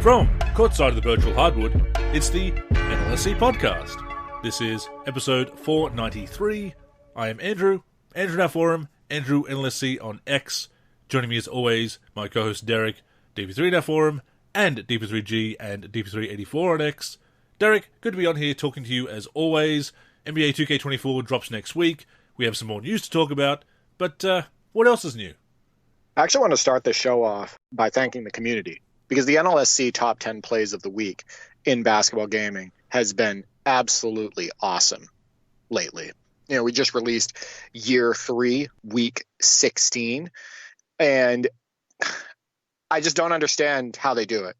From courtside of the virtual hardwood, it's the NLSC Podcast. This is episode 493. I am Andrew in our forum, Andrew NLSC on X. Joining me as always, my co-host Derek, DP3 in our forum, and DP3G and DP384 on X. Derek, good to be on here talking to you as always. NBA 2K24 drops next week. We have some more news to talk about, but what else is new? I actually want to start the show off by thanking the community, because the NLSC Top 10 Plays of the Week in basketball gaming has been absolutely awesome lately. You know, we just released Year 3, Week 16, and I just don't understand how they do it.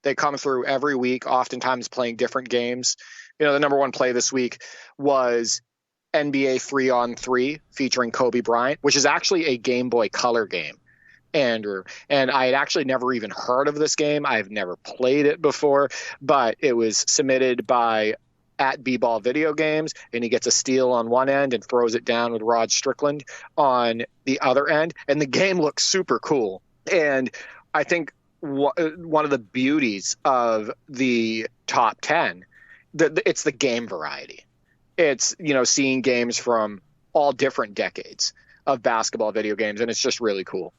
They come through every week, oftentimes playing different games. You know, the number one play this week was NBA 3-on-3 featuring Kobe Bryant, which is actually a Game Boy Color game, Andrew. And I had actually never even heard of this game. I've never played it before, but it was submitted by at B-Ball Video Games, and he gets a steal on one end and throws it down with Rod Strickland on the other end. And the game looks super cool. And I think one of the beauties of the top 10, it's the game variety. It's, you know, seeing games from all different decades of basketball video games, and it's just really cool.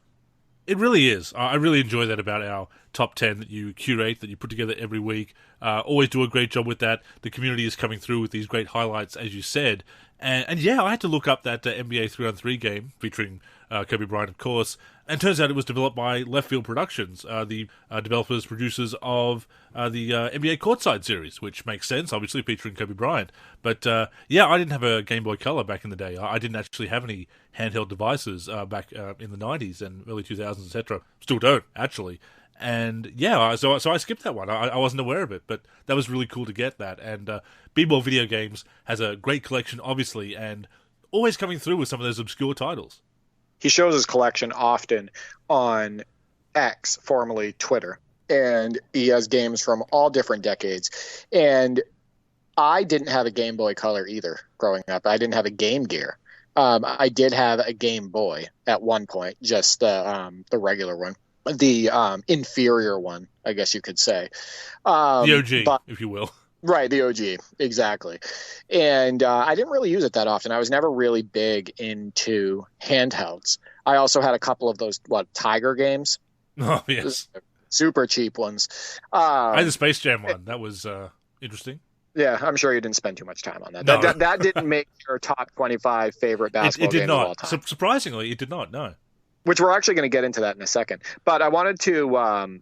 It really is. I really enjoy that about our top 10 that you curate, that you put together every week. Always do a great job with that. The community is coming through with these great highlights, as you said. And yeah, I had to look up that NBA 3-on-3 game featuring Kobe Bryant, of course. And turns out it was developed by Left Field Productions, the developers, producers of the NBA Courtside series, which makes sense, obviously, featuring Kobe Bryant. But yeah, I didn't have a Game Boy Color back in the day. I didn't actually have any handheld devices back in the 90s and early 2000s, etc. Still don't, actually. And yeah, so I skipped that one. I wasn't aware of it, but that was really cool to get that. And B-Ball Video Games has a great collection, obviously, and always coming through with some of those obscure titles. He shows his collection often on X, formerly Twitter, and he has games from all different decades. And I didn't have a Game Boy Color either growing up. I didn't have a Game Gear. I did have a Game Boy at one point, just the regular one. The inferior one, I guess you could say. The OG, if you will. Right, the OG, exactly. And I didn't really use it that often. I was never really big into handhelds. I also had a couple of those, Tiger games? Oh, yes. Super cheap ones. I had the Space Jam one. That was interesting. Yeah, I'm sure you didn't spend too much time on that. No. That didn't make your top 25 favorite basketball game of all time. It did not. Surprisingly, it did not, no. Which we're actually going to get into that in a second. But I wanted to...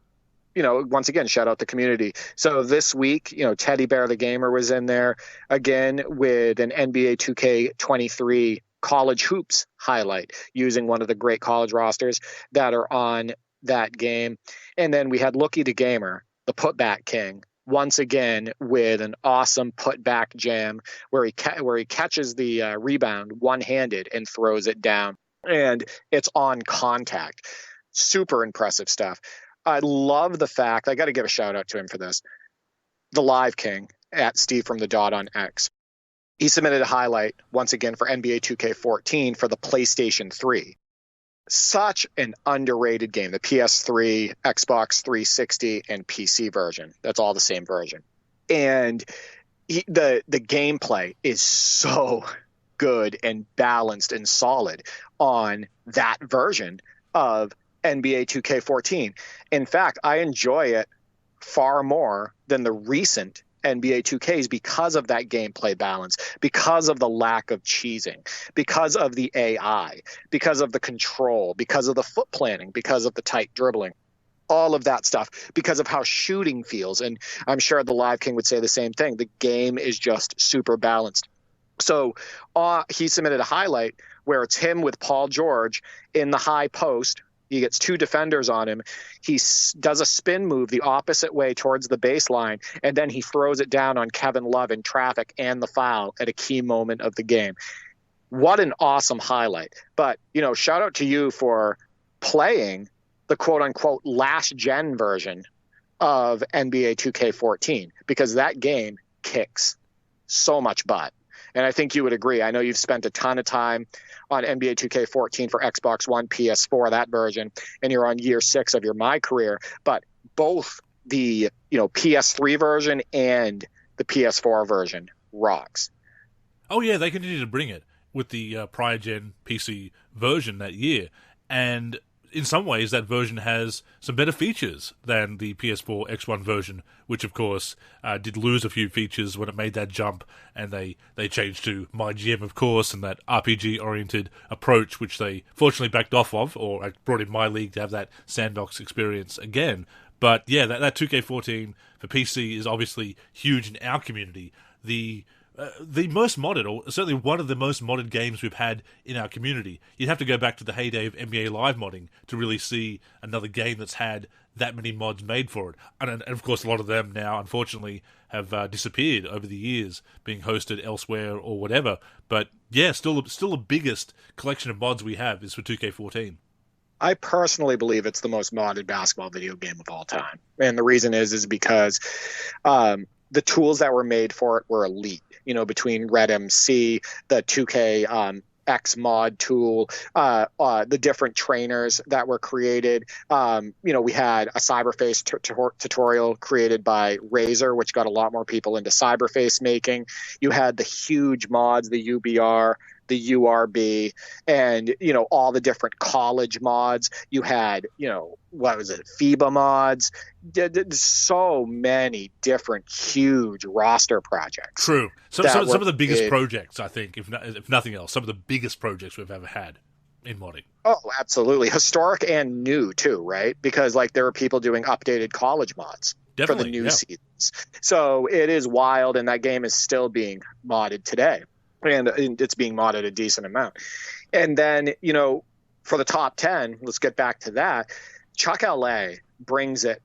once again, shout out the community. So this week, Teddy Bear the Gamer was in there again with an NBA 2K23 college hoops highlight using one of the great college rosters that are on that game. And then we had Lookie the Gamer, the putback king, once again with an awesome putback jam where he catches the rebound one-handed and throws it down. And it's on contact. Super impressive stuff. I love the fact, I got to give a shout out to him for this, the Live King at Steve from the Dot on X. He submitted a highlight once again for NBA 2K14 for the PlayStation 3. Such an underrated game, the PS3, Xbox 360, and PC version. That's all the same version. And the gameplay is so good and balanced and solid on that version of NBA 2K14. In fact, I enjoy it far more than the recent NBA 2Ks because of that gameplay balance, because of the lack of cheesing, because of the AI, because of the control, because of the foot planning, because of the tight dribbling, all of that stuff, because of how shooting feels. And I'm sure the Live King would say the same thing. The game is just super balanced. So he submitted a highlight where it's him with Paul George in the high post. He gets two defenders on him. He does a spin move the opposite way towards the baseline, and then he throws it down on Kevin Love in traffic and the foul at a key moment of the game. What an awesome highlight. But, shout out to you for playing the quote-unquote last-gen version of NBA 2K14, because that game kicks so much butt. And I think you would agree. I know you've spent a ton of time on NBA 2K14 for Xbox One, PS4, that version, and you're on year 6 of your MyCAREER. But both the PS3 version and the PS4 version rocks. Oh yeah, they continue to bring it with the prior gen PC version that year, and in some ways that version has some better features than the PS4 X1 version, which of course did lose a few features when it made that jump, and they changed to MyGM, of course, and that RPG oriented approach, which they fortunately backed off of, or brought in My League to have that sandbox experience again. But yeah, that 2K14 for PC is obviously huge in our community. The most modded, or certainly one of the most modded games we've had in our community. You'd have to go back to the heyday of NBA Live modding to really see another game that's had that many mods made for it. And of course, a lot of them now, unfortunately, have disappeared over the years, being hosted elsewhere or whatever. But yeah, still the biggest collection of mods we have is for 2K14. I personally believe it's the most modded basketball video game of all time. And the reason is because the tools that were made for it were elite. Between Red MC, the 2K X mod tool, the different trainers that were created. We had a Cyberface tutorial created by Razer, which got a lot more people into Cyberface making. You had the huge mods, the UBR, the URB, and all the different college mods. You had what was it, FIBA mods. So many different huge roster projects. True. Some of the biggest projects, I think, if nothing else, some of the biggest projects we've ever had in modding. Oh, absolutely. Historic and new too, right? Because there were people doing updated college mods. Definitely, for the new seasons. So it is wild, and that game is still being modded today. And it's being modded a decent amount. And then, for the top 10, let's get back to that. Chuck LA brings it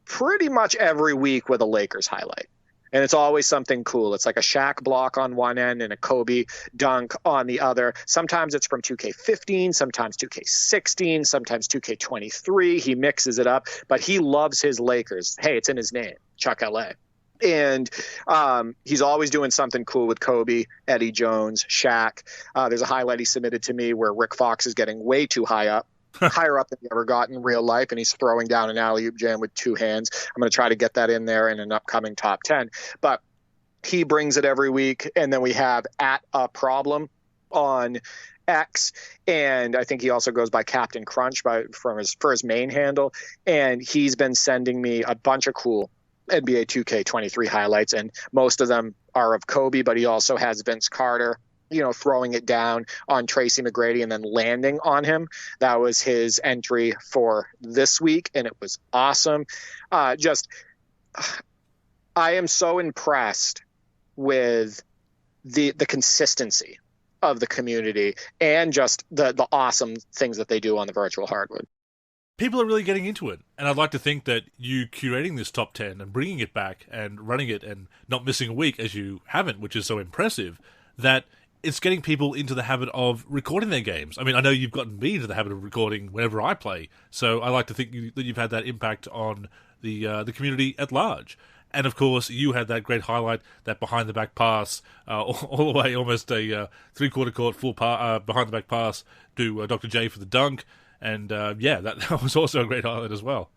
pretty much every week with a Lakers highlight. And it's always something cool. It's like a Shaq block on one end and a Kobe dunk on the other. Sometimes it's from 2K15, sometimes 2K16, sometimes 2K23. He mixes it up, but he loves his Lakers. Hey, it's in his name, Chuck LA. And he's always doing something cool with Kobe, Eddie Jones, Shaq. There's a highlight he submitted to me where Rick Fox is getting way too high up, higher up than he ever got in real life, and he's throwing down an alley-oop jam with two hands. I'm going to try to get that in there in an upcoming top 10. But he brings it every week, and then we have At A Problem on X, and I think he also goes by Captain Crunch for his main handle, and he's been sending me a bunch of cool NBA 2K23 highlights, and most of them are of Kobe, but he also has Vince Carter, throwing it down on Tracy McGrady and then landing on him. That was his entry for this week, and it was awesome. I am so impressed with the consistency of the community and just the awesome things that they do on the virtual hardwood. People are really getting into it, and I'd like to think that you curating this top 10 and bringing it back and running it and not missing a week, as you haven't, which is so impressive, that it's getting people into the habit of recording their games. I mean, I know you've gotten me into the habit of recording whenever I play, so I like to think that you've had that impact on the community at large. And of course, you had that great highlight, that behind-the-back pass, all the way, almost a three-quarter court full behind-the-back pass to Dr. J for the dunk. And that was also a great highlight as well.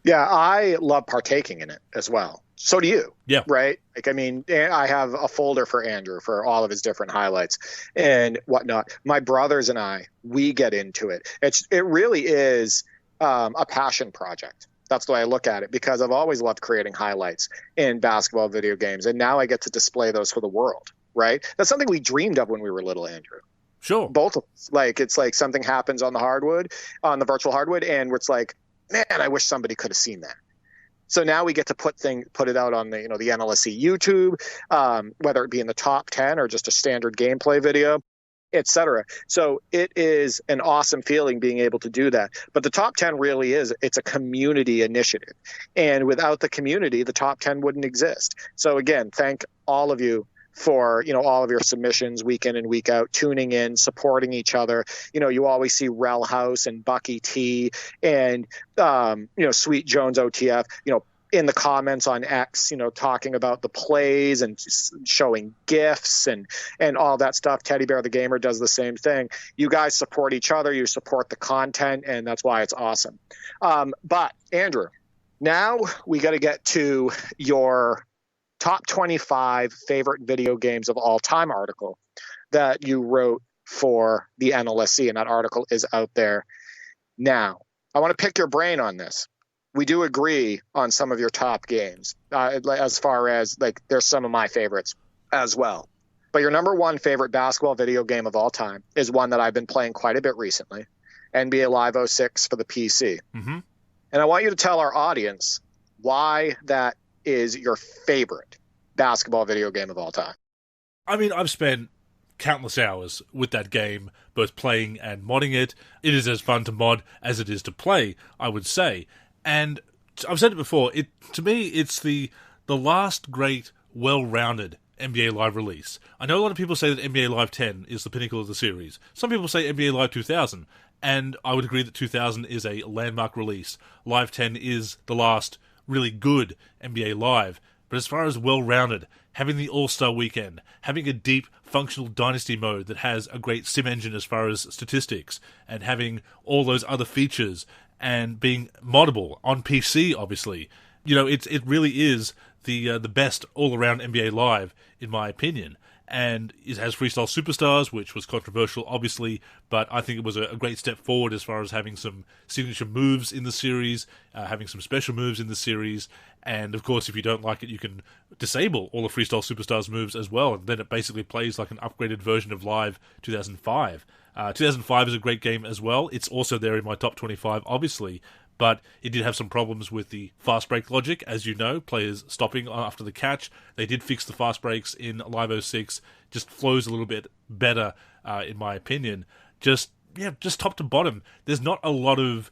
Yeah, I love partaking in it as well. So do you. Yeah. Right? I have a folder for Andrew for all of his different highlights and whatnot. My brothers and we get into it. It really is a passion project. That's the way I look at it, because I've always loved creating highlights in basketball video games, and now I get to display those for the world, right? That's something we dreamed of when we were little, Andrew. Sure. Both of us. It's like something happens on the virtual hardwood, and it's like, man, I wish somebody could have seen that. So now we get to put it out on the NLSC YouTube, whether it be in the top 10 or just a standard gameplay video, etc. So it is an awesome feeling being able to do that. But the top 10 really it's a community initiative. And without the community, the top 10 wouldn't exist. So again, thank all of you for all of your submissions week in and week out, tuning in, supporting each other. You always see Rel House and Bucky T and Sweet Jones OTF in the comments on X, talking about the plays and showing GIFs and all that stuff. Teddy Bear the Gamer does the same thing. You guys support each other, you support the content, and that's why it's awesome. But Andrew, Now we got to get to your top 25 favorite video games of all time article that you wrote for the NLSC, and that article is out there now. I want to pick your brain on this. We do agree on some of your top games, as far as like there's some of my favorites as well. But your number one favorite basketball video game of all time is one that I've been playing quite a bit recently, NBA Live 06 for the PC. Mm-hmm. And I want you to tell our audience why that is your favorite basketball video game of all time. I mean, I've spent countless hours with that game, both playing and modding it. It is as fun to mod as it is to play, I would say. And I've said it before, to me, it's the last great, well-rounded NBA Live release. I know a lot of people say that NBA Live 10 is the pinnacle of the series. Some people say NBA Live 2000, and I would agree that 2000 is a landmark release. Live 10 is the last really good NBA Live. But as far as well-rounded, having the All-Star Weekend, having a deep, functional Dynasty mode that has a great sim engine as far as statistics, and having all those other features, and being moddable on PC, obviously, it really is the best all-around NBA Live, in my opinion. And it has Freestyle Superstars, which was controversial, obviously, but I think it was a great step forward as far as having some signature moves in the series, having some special moves in the series, and of course, if you don't like it, you can disable all the Freestyle Superstars moves as well, and then it basically plays like an upgraded version of Live 2005. 2005 is a great game as well. It's also there in my top 25, obviously, but it did have some problems with the fast break logic, as you know, players stopping after the catch. They did fix the fast breaks in Live 06, just flows a little bit better, in my opinion. Just top to bottom, there's not a lot of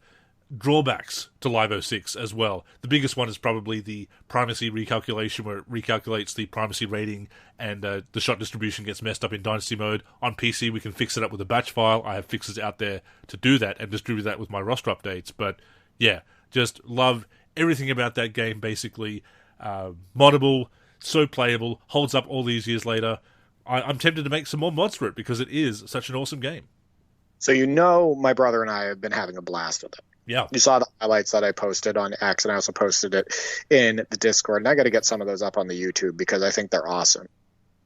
drawbacks to Live 06 as well. The biggest one is probably the primacy recalculation, where it recalculates the primacy rating and the shot distribution gets messed up in Dynasty mode. On PC, we can fix it up with a batch file. I have fixes out there to do that and distribute that with my roster updates, but yeah, just love everything about that game, basically. Moddable, so playable, holds up all these years later. I'm tempted to make some more mods for it because it is such an awesome game. So my brother and I have been having a blast with it. Yeah. You saw the highlights that I posted on X, and I also posted it in the Discord, and I got to get some of those up on the YouTube because I think they're awesome.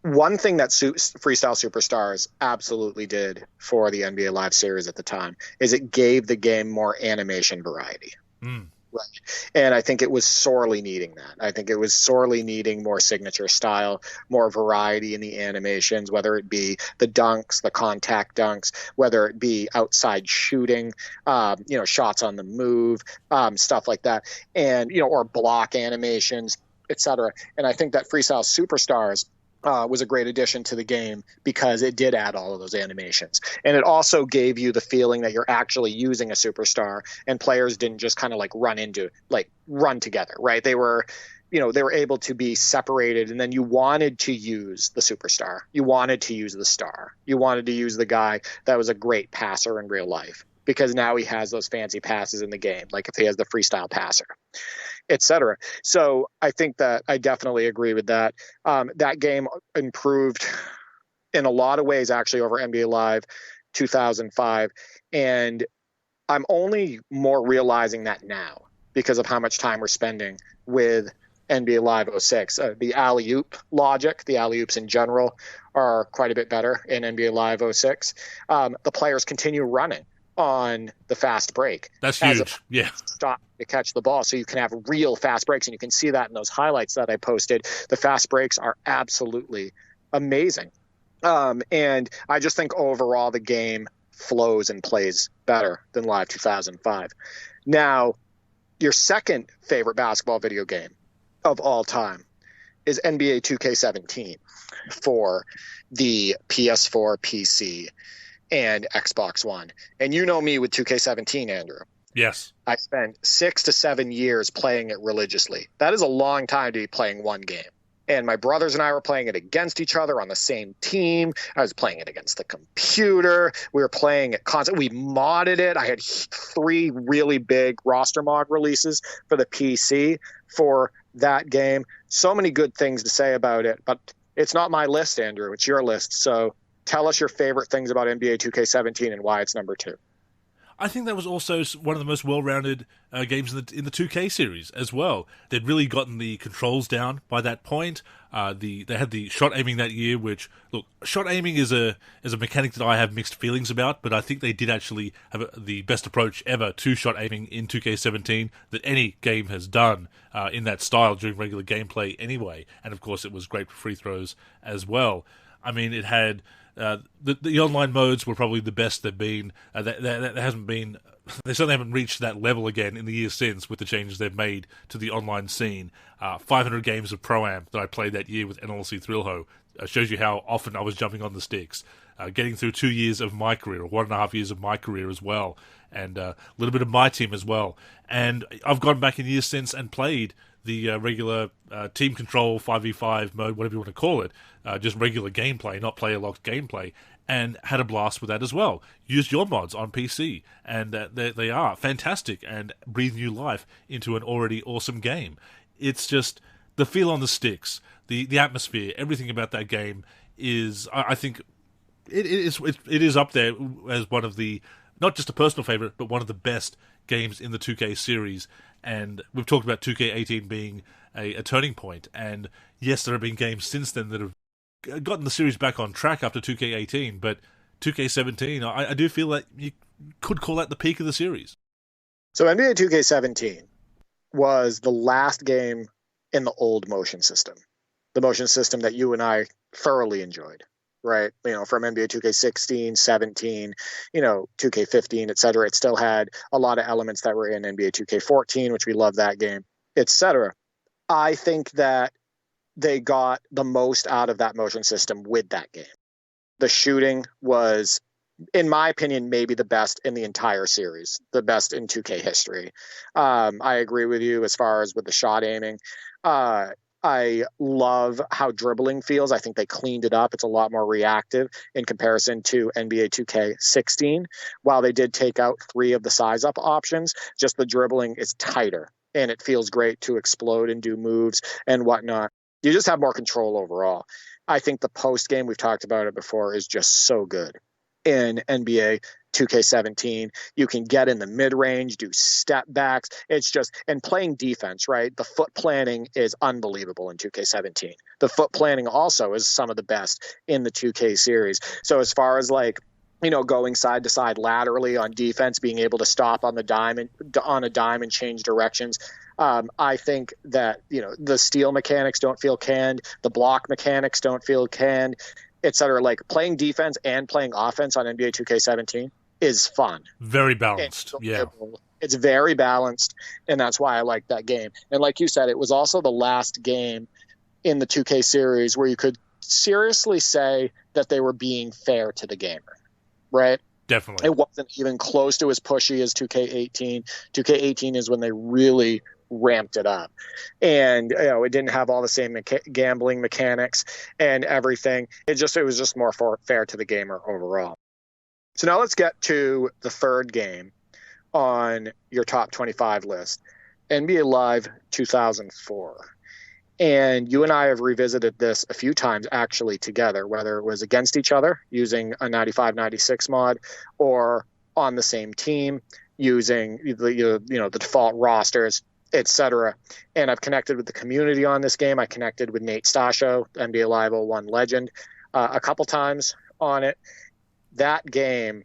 One thing that Freestyle Superstars absolutely did for the NBA Live series at the time is it gave the game more animation variety. Mm. Right. And I think it was sorely needing that. I think it was sorely needing more signature style, more variety in the animations, whether it be the dunks, the contact dunks, whether it be outside shooting, shots on the move, stuff like that, and, or block animations, etc. And I think that Freestyle Superstars was a great addition to the game because it did add all of those animations. And it also gave you the feeling that you're actually using a superstar and players didn't just kind of run together, right? They were able to be separated, and then you wanted to use the superstar. You wanted to use the star. You wanted to use the guy that was a great passer in real life because now he has those fancy passes in the game, like if he has the freestyle passer, etc. So I think that I definitely agree with that. That game improved in a lot of ways, actually, over NBA Live 2005. And I'm only more realizing that now because of how much time we're spending with NBA Live 06. The alley-oop logic, the alley-oops in general, are quite a bit better in NBA Live 06. The players continue running on the fast break. That's huge. Yeah. Stop to catch the ball. So you can have real fast breaks, and you can see that in those highlights that I posted. The fast breaks are absolutely amazing. And I just think overall the game flows and plays better than Live 2005. Now, your second favorite basketball video game of all time is NBA 2K17 for the PS4, PC, and Xbox One. And you know me with 2K17, Andrew. Yes. I spent 6 to 7 years playing it religiously. That is a long time to be playing one game. And my brothers and I were playing it against each other on the same team. I was playing it against the computer. We were playing it constantly. We modded it. I had 3 really big roster mod releases for the PC for that game. So many good things to say about it, but it's not my list, Andrew. It's your list. So tell us your favorite things about NBA 2K17 and why it's number 2. I think that was also one of the most well-rounded games in the 2K series as well. They'd really gotten the controls down by that point. They had the shot aiming that year, which, look, shot aiming is a mechanic that I have mixed feelings about, but I think they did actually have the best approach ever to shot aiming in 2K17 that any game has done in that style during regular gameplay anyway. And of course, it was great for free throws as well. I mean, it had the online modes were probably the best they've been. There hasn't been. They certainly haven't reached that level again in the years since with the changes they've made to the online scene. 500 games of Pro-Am that I played that year with NLSC Thrillho shows you how often I was jumping on the sticks. Getting through 2 years of MyCAREER, or 1.5 years of MyCAREER as well, and a little bit of MyTEAM as well. And I've gone back in years since and played the regular team control 5v5 mode, whatever you want to call it, just regular gameplay, not player-locked gameplay, and had a blast with that as well. Used your mods on PC, and they are fantastic and breathe new life into an already awesome game. It's just the feel on the sticks, the atmosphere, everything about that game is, I think, it is up there as one of the, not just a personal favorite, but one of the best games in the 2K series. And we've talked about 2K18 being a turning point. And yes, there have been games since then that have gotten the series back on track after 2K18. But 2K17, I do feel that you could call that the peak of the series. So NBA 2K17 was the last game in the old motion system. The motion system that you and I thoroughly enjoyed. Right, from NBA 2K16, 17, 2K15, et cetera. It still had a lot of elements that were in NBA 2K14, which we love that game, et cetera. I think that they got the most out of that motion system with that game. The shooting was, in my opinion, maybe the best in the entire series, the best in 2K history. I agree with you as far as with the shot aiming. I love how dribbling feels. I think they cleaned it up. It's a lot more reactive in comparison to NBA 2K16. While they did take out 3 of the size up options, just the dribbling is tighter and it feels great to explode and do moves and whatnot. You just have more control overall. I think the post game, we've talked about it before, is just so good. In NBA 2K17, you can get in the mid-range, do step backs. It's just, and playing defense, right? The foot planning is unbelievable in 2K17. The foot planning also is some of the best in the 2K series. So as far as going side to side laterally on defense, being able to stop on a dime and change directions. I think that, the steal mechanics don't feel canned. The block mechanics don't feel canned, et cetera. Like playing defense and playing offense on NBA 2K17 is fun. Very balanced. Yeah. It's very balanced, and that's why I like that game. And like you said, it was also the last game in the 2K series where you could seriously say that they were being fair to the gamer, right? Definitely. It wasn't even close to as pushy as 2K18. 2K18 is when they really ramped it up, and it didn't have all the same gambling mechanics and everything. It was just more fair to the gamer overall. So now let's get to the third game on your top 25 list, NBA Live 2004. And you and I have revisited this a few times actually together, whether it was against each other using a 95-96 mod or on the same team using the default rosters, etc. And I've connected with the community on this game. I connected with Nate Stasho, NBA Live 01 legend, a couple times on it. That game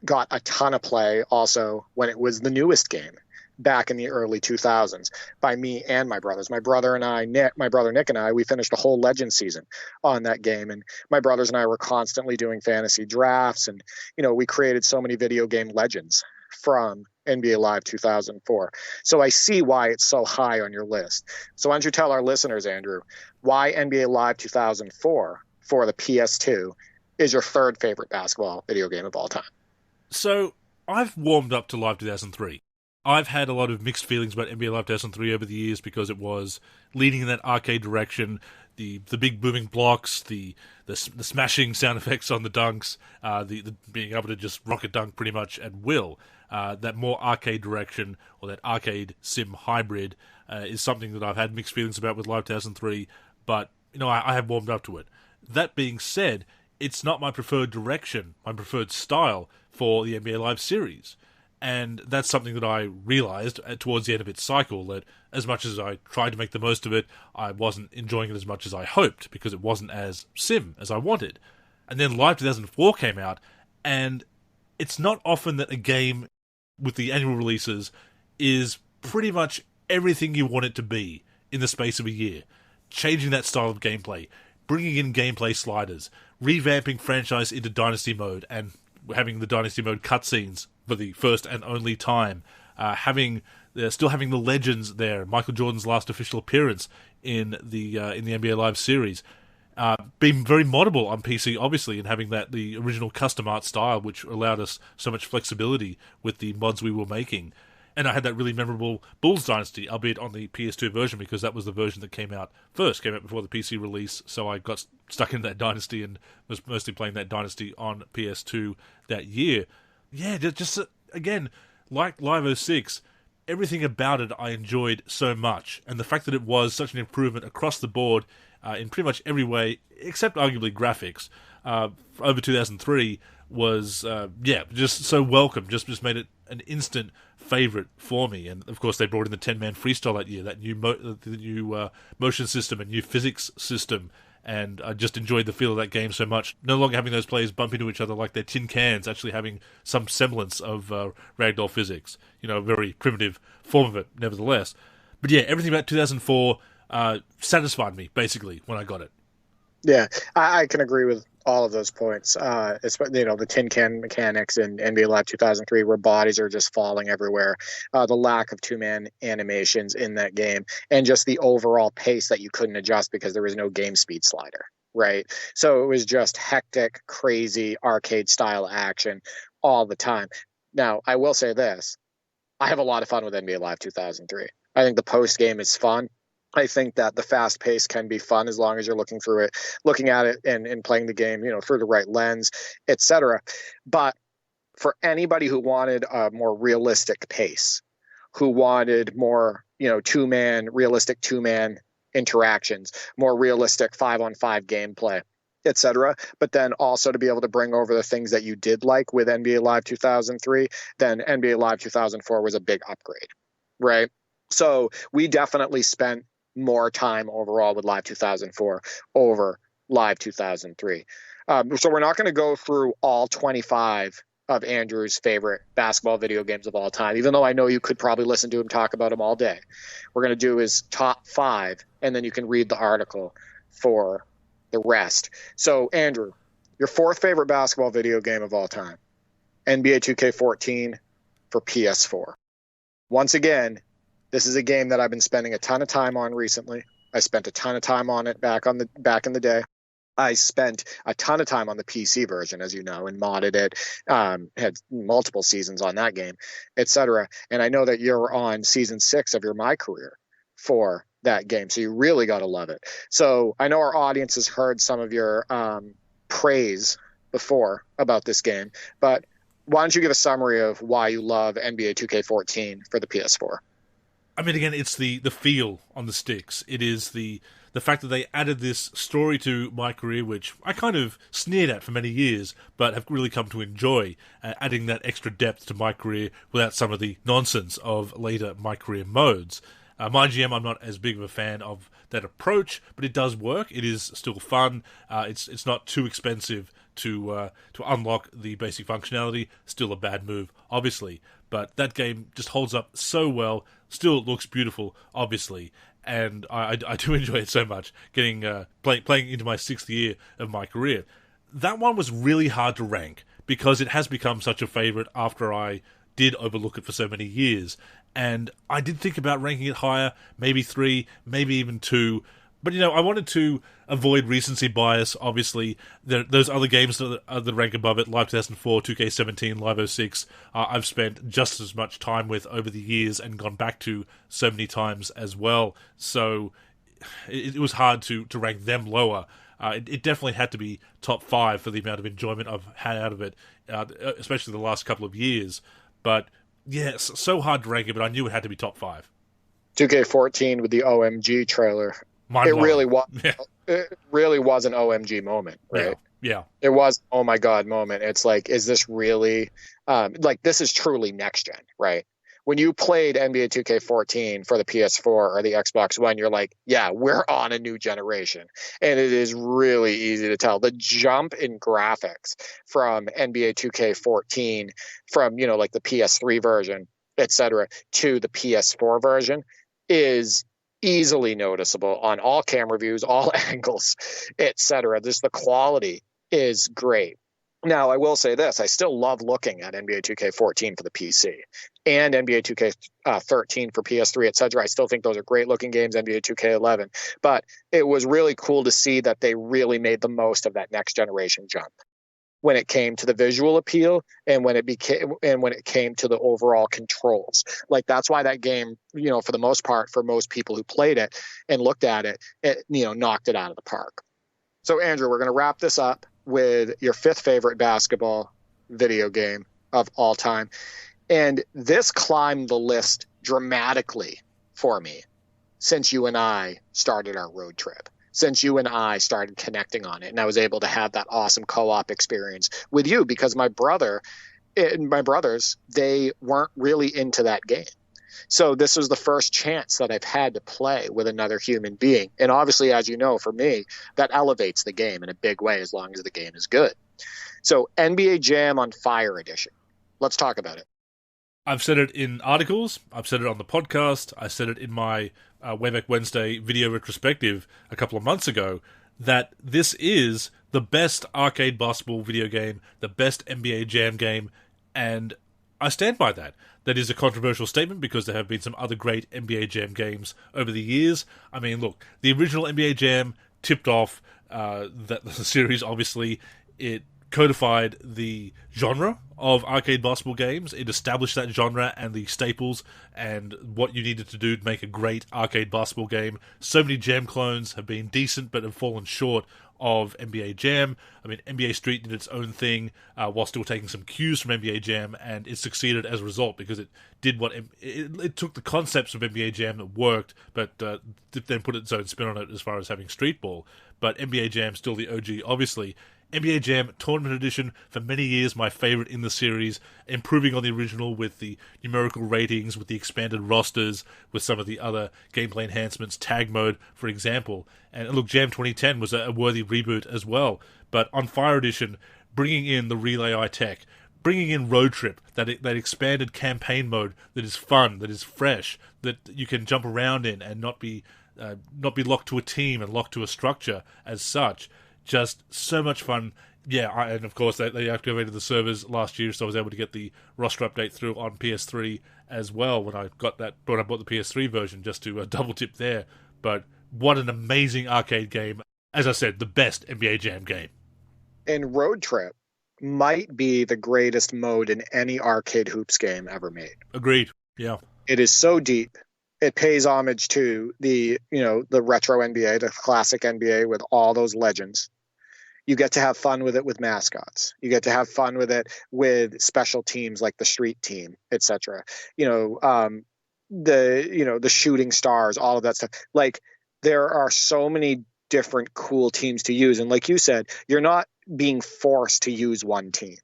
got a ton of play also when it was the newest game back in the early 2000s by me and my brothers. My brother Nick and I, we finished a whole legend season on that game. And my brothers and I were constantly doing fantasy drafts. And, we created so many video game legends from NBA Live 2004. So I see why it's so high on your list. So why don't you tell our listeners, Andrew, why NBA Live 2004 for the PS2 is your third favorite basketball video game of all time? So I've warmed up to Live 2003. I've had a lot of mixed feelings about NBA Live 2003 over the years because it was leading in that arcade direction. The big booming blocks, the smashing sound effects on the dunks, the being able to just rocket dunk pretty much at will. That more arcade direction, or that arcade sim hybrid, is something that I've had mixed feelings about with Live 2003, but I have warmed up to it. That being said, it's not my preferred direction, my preferred style for the NBA Live series. And that's something that I realized towards the end of its cycle, that as much as I tried to make the most of it, I wasn't enjoying it as much as I hoped, because it wasn't as sim as I wanted. And then Live 2004 came out, and it's not often that a game with the annual releases is pretty much everything you want it to be in the space of a year. Changing that style of gameplay, bringing in gameplay sliders, revamping franchise into Dynasty mode, and having the Dynasty mode cutscenes for the first and only time, still having the legends there, Michael Jordan's last official appearance in the NBA Live series, being very moddable on PC, obviously, and having the original custom art style, which allowed us so much flexibility with the mods we were making. And I had that really memorable Bulls Dynasty, albeit on the PS2 version, because that was the version that came out before the PC release, so I got stuck in that Dynasty and was mostly playing that Dynasty on PS2 that year. Yeah, just again, like Live 06, everything about it I enjoyed so much, and the fact that it was such an improvement across the board in pretty much every way, except arguably graphics, over 2003 was, just so welcome, just made it an instant favorite for me. And of course they brought in the 10-man freestyle that year, that new motion system and new physics system, and I just enjoyed the feel of that game so much. No longer having those players bump into each other like they're tin cans, actually having some semblance of ragdoll physics. A very primitive form of it, nevertheless. But yeah, everything about 2004 satisfied me, basically, when I got it. Yeah, I can agree with all of those points. The tin can mechanics in NBA Live 2003, where bodies are just falling everywhere, the lack of two-man animations in that game, and just the overall pace that you couldn't adjust because there was no game speed slider, right? So it was just hectic, crazy, arcade-style action all the time. Now, I will say this. I have a lot of fun with NBA Live 2003. I think the post-game is fun. I think that the fast pace can be fun as long as you're looking at it and playing the game, through the right lens, etc. But for anybody who wanted a more realistic pace, who wanted more, realistic two-man interactions, more realistic 5-on-5 gameplay, etc., but then also to be able to bring over the things that you did like with NBA Live 2003, then NBA Live 2004 was a big upgrade, right? So we definitely spent more time overall with Live 2004 over Live 2003. So we're not going to go through all 25 of Andrew's favorite basketball video games of all time, even though I know you could probably listen to him talk about them all day. We're going to do his top 5, and then you can read the article for the rest. So, Andrew, your 4th favorite basketball video game of all time, NBA 2K14 for PS4. Once again, this is a game that I've been spending a ton of time on recently. I spent a ton of time on it back in the day. I spent a ton of time on the PC version, as you know, and modded it. Had multiple seasons on that game, etc. And I know that you're on season 6 of your MyCAREER for that game, so you really got to love it. So I know our audience has heard some of your praise before about this game, but why don't you give a summary of why you love NBA 2K14 for the PS4? I mean, again, it's the feel on the sticks. It is the fact that they added this story to MyCAREER, which I kind of sneered at for many years, but have really come to enjoy, adding that extra depth to MyCAREER without some of the nonsense of later MyCAREER modes. MyGM, I'm not as big of a fan of that approach, but it does work. It is still fun. It's not too expensive to unlock the basic functionality. Still a bad move, obviously, but that game just holds up so well. Still looks beautiful, obviously, and I do enjoy it so much. Getting playing into my 6th year of MyCAREER. That one was really hard to rank because it has become such a favorite after I did overlook it for so many years. And I did think about ranking it higher, maybe 3, maybe even 2. But, I wanted to avoid recency bias, obviously. Those other games that rank above it, Live 2004, 2K17, Live 06, I've spent just as much time with over the years and gone back to so many times as well. So it was hard to rank them lower. It definitely had to be top 5 for the amount of enjoyment I've had out of it, especially the last couple of years. But, yeah, it's so hard to rank it, but I knew it had to be top 5. 2K14 with the OMG trailer. It really was. Yeah. It really was an OMG moment, right? Yeah. It was, oh my God moment. It's like, is this really, like, this is truly next gen, right? When you played NBA 2K14 for the PS4 or the Xbox One, you're like, yeah, we're on a new generation. And it is really easy to tell. The jump in graphics from NBA 2K14, from, like the PS3 version, etc., to the PS4 version is easily noticeable on all camera views, all angles, etc. Just the quality is great. Now, I will say this. I still love looking at NBA 2K14 for the PC and NBA 2K13 for PS3, etc. I still think those are great looking games, NBA 2K11. But it was really cool to see that they really made the most of that next generation jump when it came to the visual appeal and when it came to the overall controls. Like, that's why that game, for the most part, for most people who played it and looked at it, knocked it out of the park. So, Andrew, we're going to wrap this up with your fifth favorite basketball video game of all time. And this climbed the list dramatically for me since you and I started our road trip, since you and I started connecting on it. And I was able to have that awesome co-op experience with you because my brothers, they weren't really into that game. So this was the first chance that I've had to play with another human being. And obviously, as you know, for me, that elevates the game in a big way as long as the game is good. So NBA Jam on Fire Edition. Let's talk about it. I've said it in articles. I've said it on the podcast. I said it in my Wayback Wednesday video retrospective a couple of months ago, that this is the best arcade basketball video game, the best NBA Jam game, and I stand by that. That is a controversial statement because there have been some other great NBA Jam games over the years. I mean, look, the original NBA Jam tipped off the series, obviously. It codified the genre of arcade basketball games. It established that genre and the staples and what you needed to do to make a great arcade basketball game. So many Jam clones have been decent but have fallen short of NBA Jam. I mean, NBA Street did its own thing while still taking some cues from NBA Jam, and it succeeded as a result because it did what it took the concepts of NBA Jam that worked, but then put its own spin on it as far as having street ball. But NBA Jam still the OG, obviously. NBA Jam Tournament Edition, for many years my favorite in the series, improving on the original with the numerical ratings, with the expanded rosters, with some of the other gameplay enhancements, tag mode, for example. And look, Jam 2010 was a worthy reboot as well. But on Fire Edition, bringing in the Relay Eye tech, bringing in Road Trip, that expanded campaign mode that is fun, that is fresh, that you can jump around in and not be locked to a team and locked to a structure as such. Just so much fun. Yeah, and of course they activated the servers last year, so I was able to get the roster update through on PS3 as well when I bought the PS3 version, just to double tip there. But what an amazing arcade game. As I said, the best NBA Jam game. And Road Trip might be the greatest mode in any arcade hoops game ever made. Agreed. Yeah. It is so deep. It pays homage to the retro NBA, the classic NBA with all those legends. You get to have fun with it with mascots. You get to have fun with it with special teams like the street team, etc. The shooting stars, all of that stuff. Like, there are so many different cool teams to use. And like you said, you're not being forced to use one team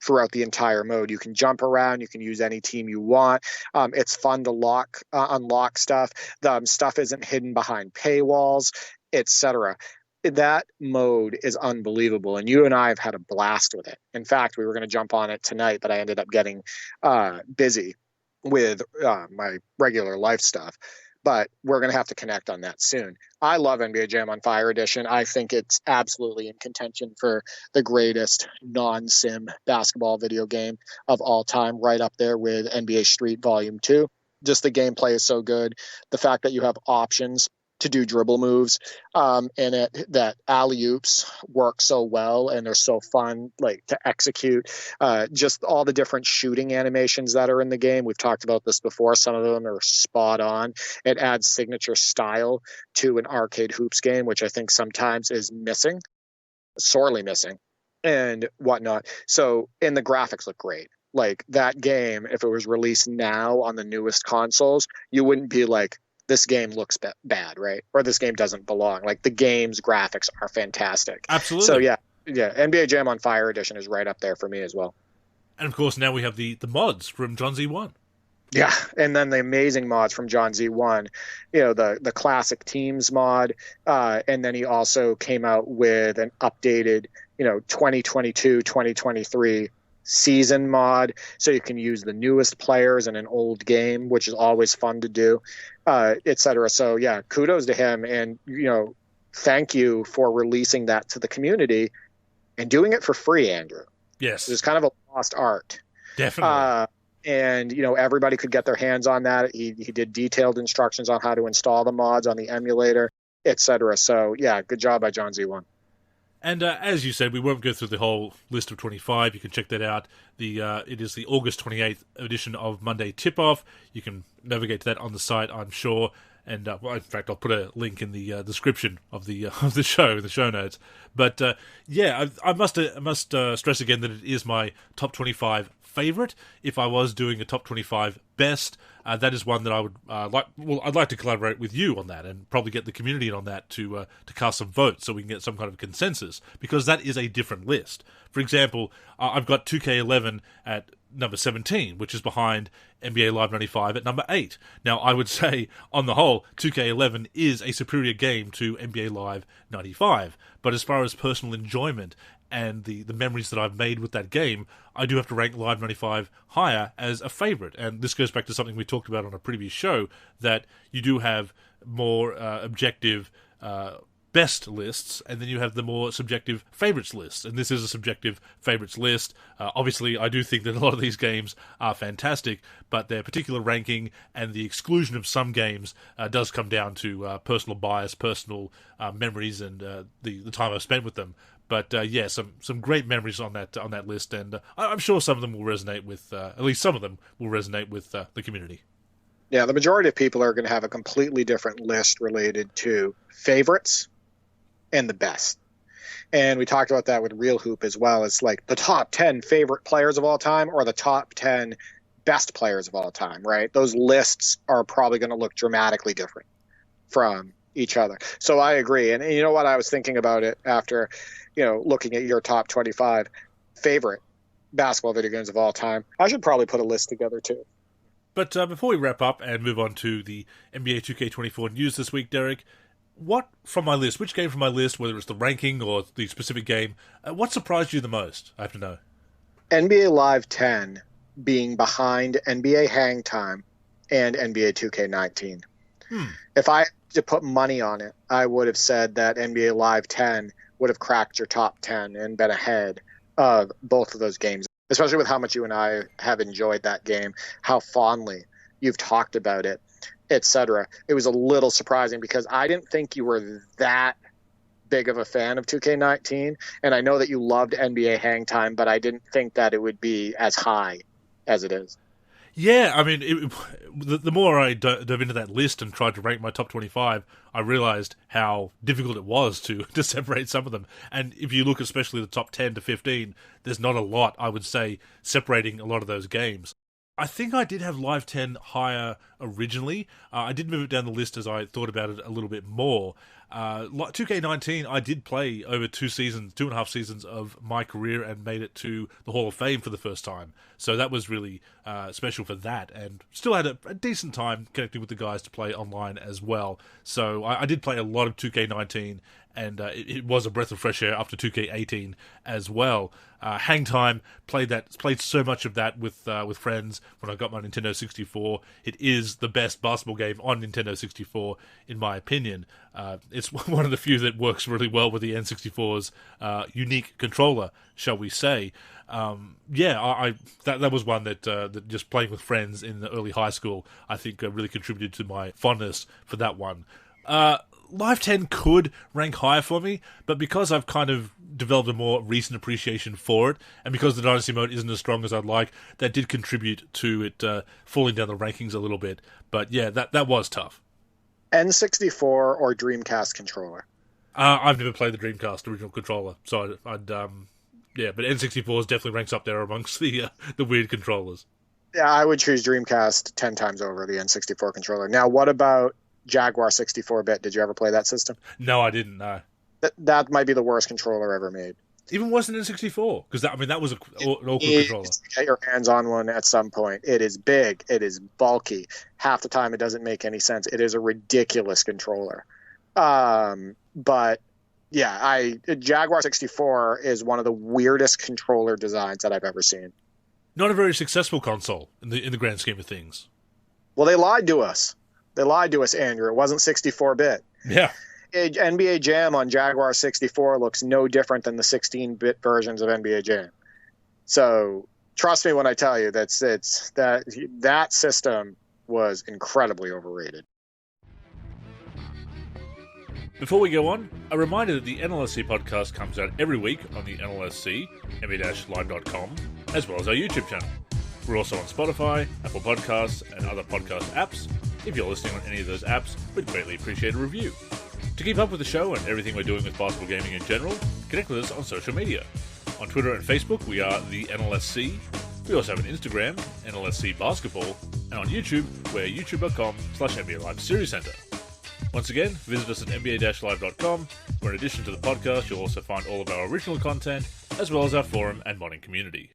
throughout the entire mode. You can jump around. You can use any team you want. It's fun to unlock stuff. The stuff isn't hidden behind paywalls, etc. That mode is unbelievable, and you and I have had a blast with it. In fact, we were going to jump on it tonight, but I ended up getting busy with my regular life stuff. But we're going to have to connect on that soon. I love NBA Jam on Fire Edition. I think it's absolutely in contention for the greatest non-sim basketball video game of all time, right up there with NBA Street Volume 2. Just the gameplay is so good. The fact that you have options to do dribble moves in it, that alley-oops work so well and they're so fun to execute. Just all the different shooting animations that are in the game. We've talked about this before. Some of them are spot on. It adds signature style to an arcade hoops game, which I think sometimes is missing, sorely missing, and whatnot. So, and the graphics look great. Like, that game, if it was released now on the newest consoles, you wouldn't be like, this game looks bad, right? Or this game doesn't belong. Like, the game's graphics are fantastic. Absolutely. So, yeah, Yeah, NBA Jam on Fire Edition is right up there for me as well. And of course, now we have the mods from John Z1. Yeah, and then the amazing mods from John Z1, the classic teams mod, and then he also came out with an updated, 2022-2023 season mod, so you can use the newest players in an old game, which is always fun to do, etc. So yeah, kudos to him, and thank you for releasing that to the community and doing it for free, Andrew. Yes, it's kind of a lost art. Definitely. And everybody could get their hands on that. He did detailed instructions on how to install the mods on the emulator, etc. So yeah, good job by John Z1. And as you said, we won't go through the whole list of 25. You can check that out. It is the August 28th edition of Monday Tip-Off. You can navigate to that on the site, I'm sure. And in fact, I'll put a link in the description of the show, the show notes. But I must stress again that it is my top 25 favorite. If I was doing a top 25 best, that is one that I would like. Well, I'd like to collaborate with you on that, and probably get the community in on that to cast some votes, so we can get some kind of consensus, because that is a different list. For example, I've got 2K11 at number 17, which is behind NBA Live 95 at number 8. Now, I would say, on the whole, 2K11 is a superior game to NBA Live 95. But as far as personal enjoyment and the memories that I've made with that game, I do have to rank Live 95 higher as a favorite. And this goes back to something we talked about on a previous show, that you do have more objective best lists, and then you have the more subjective favorites lists, and this is a subjective favorites list. Obviously, I do think that a lot of these games are fantastic, but their particular ranking and the exclusion of some games does come down to personal bias, personal memories, and the time I've spent with them. But some great memories on that list, and I'm sure some of them will resonate with, at least some of them will resonate with the community. Yeah, the majority of people are going to have a completely different list related to favorites and the best. And we talked about that with Real Hoop as well. It's like the top 10 favorite players of all time or the top 10 best players of all time, right? Those lists are probably going to look dramatically different from each other. So I agree. And you know what? I was thinking about it after, looking at your top 25 favorite basketball video games of all time. I should probably put a list together too. But before we wrap up and move on to the NBA 2K24 news this week, Derek, what from my list, which game from my list, whether it's the ranking or the specific game, what surprised you the most? I have to know. NBA Live 10 being behind NBA Hang Time and NBA 2K19. If I had to put money on it, I would have said that NBA Live 10 would have cracked your top 10 and been ahead of both of those games, especially with how much you and I have enjoyed that game, how fondly you've talked about it, etc. It was a little surprising because I didn't think you were that big of a fan of 2K19, and I know that you loved NBA Hang Time, but I didn't think that it would be as high as it is. Yeah, I mean, the more I dove into that list and tried to rank my top 25, I realized how difficult it was to separate some of them. And if you look especially the top 10 to 15, there's not a lot, I would say, separating a lot of those games. I think I did have Live 10 higher originally. I did move it down the list as I thought about it a little bit more. 2K19, I did play over 2.5 seasons of MyCAREER and made it to the Hall of Fame for the first time. So that was really special for that, and still had a decent time connecting with the guys to play online as well. So I did play a lot of 2K19, and it was a breath of fresh air after 2K18 as well. Hang Time, played so much of that with friends when I got my Nintendo 64. It is the best basketball game on Nintendo 64, in my opinion. It's one of the few that works really well with the N64's unique controller, shall we say. That was one that just playing with friends in the early high school, I think really contributed to my fondness for that one. Live 10 could rank higher for me, but because I've kind of developed a more recent appreciation for it, and because the Dynasty mode isn't as strong as I'd like, that did contribute to it falling down the rankings a little bit. But yeah, that was tough. N64 or Dreamcast controller? I've never played the Dreamcast original controller, so but N64 definitely ranks up there amongst the weird controllers. Yeah, I would choose Dreamcast 10 times over the N64 controller. Now, what about Jaguar 64-bit? Did you ever play that system? No, I didn't, no. That might be the worst controller ever made. Even worse than N64, because that was an awkward controller. Get your hands on one at some point. It is big. It is bulky. Half the time, it doesn't make any sense. It is a ridiculous controller. But yeah, Jaguar 64 is one of the weirdest controller designs that I've ever seen. Not a very successful console in the grand scheme of things. Well, they lied to us. Andrew. It wasn't 64-bit. Yeah. NBA Jam on Jaguar 64 looks no different than the 16-bit versions of NBA Jam. So trust me when I tell you that system was incredibly overrated. Before we go on, a reminder that the NLSC podcast comes out every week on the NLSC, me-live.com, as well as our YouTube channel. We're also on Spotify, Apple Podcasts, and other podcast apps. If you're listening on any of those apps, we'd greatly appreciate a review. To keep up with the show and everything we're doing with basketball gaming in general, connect with us on social media. On Twitter and Facebook, we are the NLSC. We also have an Instagram, NLSC Basketball, and on YouTube, we're youtube.com/NBA Live Series Center. Once again, visit us at nba-live.com, where in addition to the podcast, you'll also find all of our original content, as well as our forum and modding community.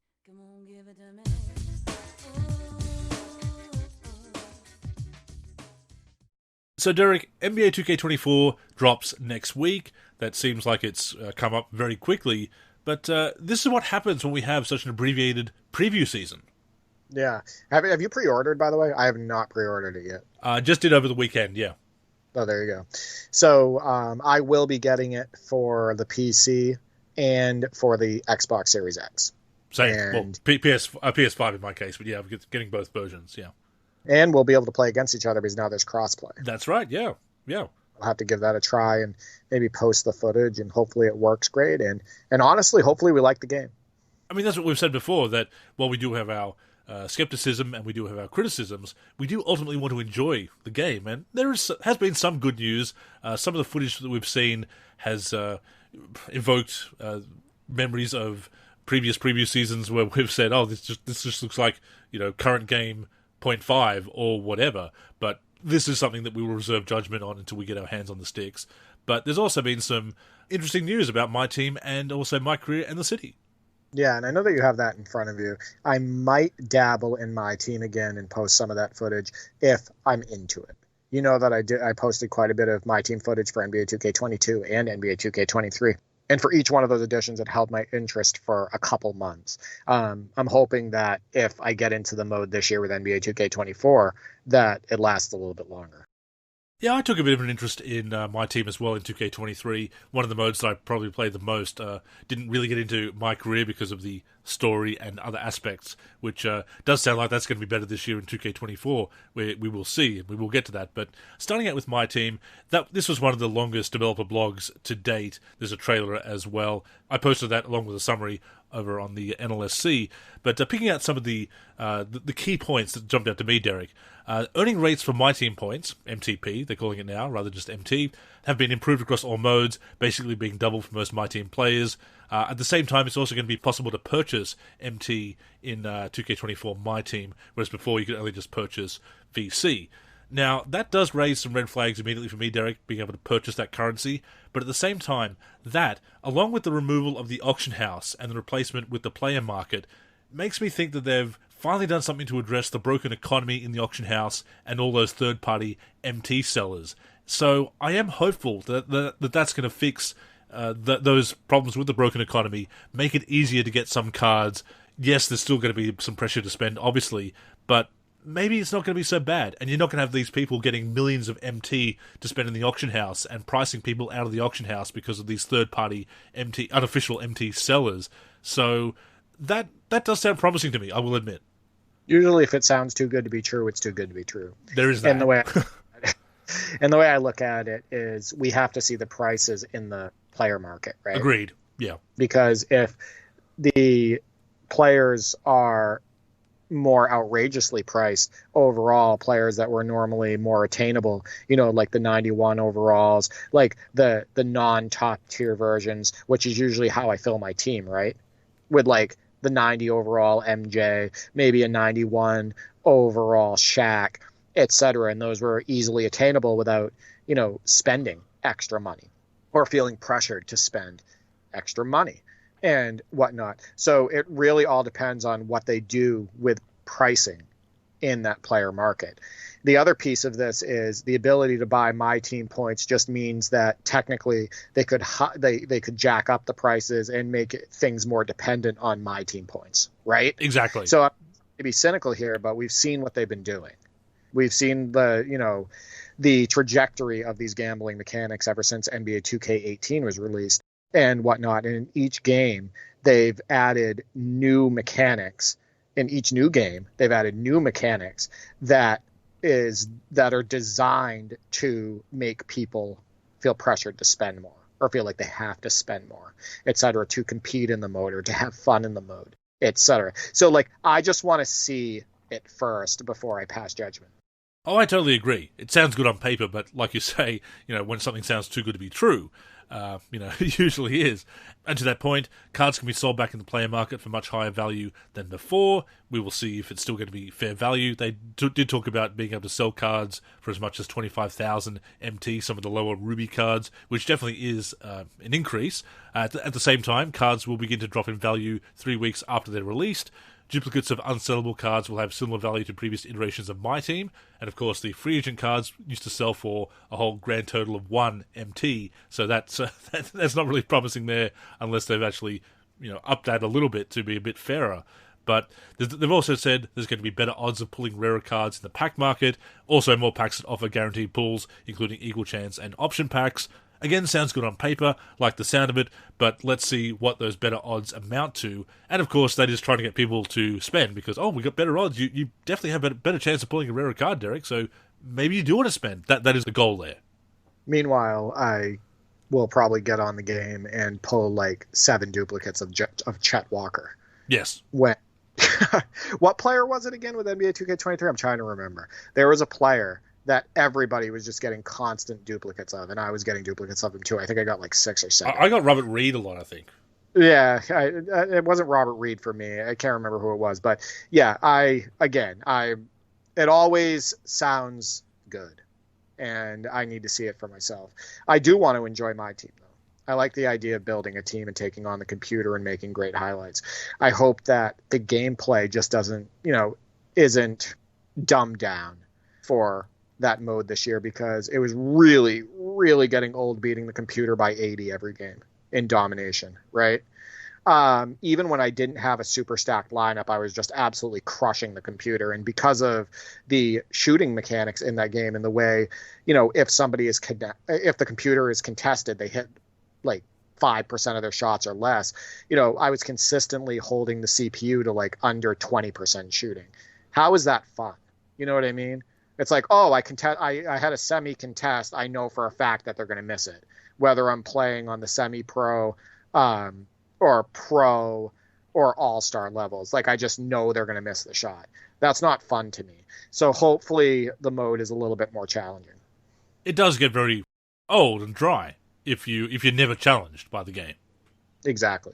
So, Derek, NBA 2K24 drops next week. That seems like it's come up very quickly. But this is what happens when we have such an abbreviated preview season. Yeah. Have you pre-ordered, by the way? I have not pre-ordered it yet. Just did over the weekend, yeah. Oh, there you go. So I will be getting it for the PC and for the Xbox Series X. Same. And, well, PS5 in my case, but yeah, I'm getting both versions, yeah. And we'll be able to play against each other because now there's crossplay. That's right, yeah. I'll have to give that a try and maybe post the footage, and hopefully it works great. And honestly, hopefully we like the game. I mean, that's what we've said before, that while we do have our skepticism and we do have our criticisms, we do ultimately want to enjoy the game. And there has been some good news. Some of the footage that we've seen has evoked memories of previous preview seasons where we've said, oh, this just looks like, current game 0.5 or whatever, but this is something that we will reserve judgment on until we get our hands on the sticks. But there's also been some interesting news about MyTEAM and also MyCAREER and the city. Yeah, and I know that you have that in front of you. I might dabble in MyTEAM again and post some of that footage if I'm into it. You know that I posted quite a bit of MyTEAM footage for NBA 2K22 and NBA 2K23. And for each one of those editions, it held my interest for a couple months. I'm hoping that if I get into the mode this year with NBA 2K24, that it lasts a little bit longer. Yeah, I took a bit of an interest in MyTEAM as well in 2K23. One of the modes that I probably played the most. Didn't really get into MyCAREER because of the story and other aspects, which does sound like that's going to be better this year in 2K24. We will see, and we will get to that. But starting out with MyTEAM, this was one of the longest developer blogs to date. There's a trailer as well. I posted that along with a summary over on the NLSC. But picking out some of the key points that jumped out to me, Derek. Earning rates for MyTEAM points, MTP, they're calling it now, rather just MT, have been improved across all modes, basically being double for most MyTEAM players. At the same time, it's also going to be possible to purchase MT in 2K24 MyTEAM, whereas before you could only just purchase VC. Now, that does raise some red flags immediately for me, Derek, being able to purchase that currency, but at the same time, that, along with the removal of the auction house and the replacement with the player market, makes me think that they've finally done something to address the broken economy in the auction house and all those third-party MT sellers. So I am hopeful that that's going to fix those problems with the broken economy, make it easier to get some cards. Yes, there's still going to be some pressure to spend, obviously, but maybe it's not going to be so bad, and you're not going to have these people getting millions of MT to spend in the auction house and pricing people out of the auction house because of these third-party unofficial MT sellers. So that does sound promising to me, I will admit. Usually if it sounds too good to be true, it's too good to be true. There is that. And the way I look at it is we have to see the prices in the player market, right? Agreed, yeah. Because if the players are more outrageously priced overall, players that were normally more attainable, like the 91 overalls, like the non-top tier versions, which is usually how I fill my team, right? With like the 90 overall MJ, maybe a 91 overall Shaq, etc. And those were easily attainable without, spending extra money or feeling pressured to spend extra money. and whatnot. So it really all depends on what they do with pricing in that player market. The other piece of this is the ability to buy MyTEAM points just means that technically they could jack up the prices and make things more dependent on MyTEAM points, right? Exactly. So I'm to be cynical here, but we've seen what they've been doing. We've seen the trajectory of these gambling mechanics ever since NBA 2K18 was released and whatnot. And in each game, they've added new mechanics. In each new game, they've added new mechanics that are designed to make people feel pressured to spend more or feel like they have to spend more, et cetera, to compete in the mode or to have fun in the mode, et cetera. So I just want to see it first before I pass judgment. Oh, I totally agree. It sounds good on paper, but like you say, when something sounds too good to be true, it usually is. And to that point, cards can be sold back in the player market for much higher value than before. We will see if it's still going to be fair value. They did talk about being able to sell cards for as much as 25,000 MT, some of the lower Ruby cards, which definitely is an increase. At the same time, cards will begin to drop in value 3 weeks after they're released. Duplicates of unsellable cards will have similar value to previous iterations of MyTEAM, and of course the free agent cards used to sell for a whole grand total of 1 MT, so that's not really promising there unless they've actually upped that a little bit to be a bit fairer. But they've also said there's going to be better odds of pulling rarer cards in the pack market, also more packs that offer guaranteed pulls, including equal chance and option packs. Again, sounds good on paper, like the sound of it, but let's see what those better odds amount to. And of course, that is trying to get people to spend because, we got better odds. You definitely have a better chance of pulling a rarer card, Derek, so maybe you do want to spend. That is the goal there. Meanwhile, I will probably get on the game and pull 7 duplicates of Chet Walker. Yes. What player was it again with NBA 2K23? I'm trying to remember. There was a player that everybody was just getting constant duplicates of, and I was getting duplicates of him too. I think I got 6 or 7. I got Robert Reed a lot, I think. Yeah, it wasn't Robert Reed for me. I can't remember who it was, but yeah, it always sounds good, and I need to see it for myself. I do want to enjoy MyTEAM though. I like the idea of building a team and taking on the computer and making great highlights. I hope that the gameplay just isn't dumbed down for that mode this year, because it was really, really getting old beating the computer by 80 every game in domination, right? Even when I didn't have a super stacked lineup, I was just absolutely crushing the computer. And because of the shooting mechanics in that game and the way, if the computer is contested, they hit 5% of their shots or less, I was consistently holding the CPU to under 20% shooting. How is that fun? You know what I mean? It's I had a semi-contest. I know for a fact that they're going to miss it, whether I'm playing on the semi-pro or pro or all-star levels. I just know they're going to miss the shot. That's not fun to me. So hopefully the mode is a little bit more challenging. It does get very old and dry if you're never challenged by the game. Exactly.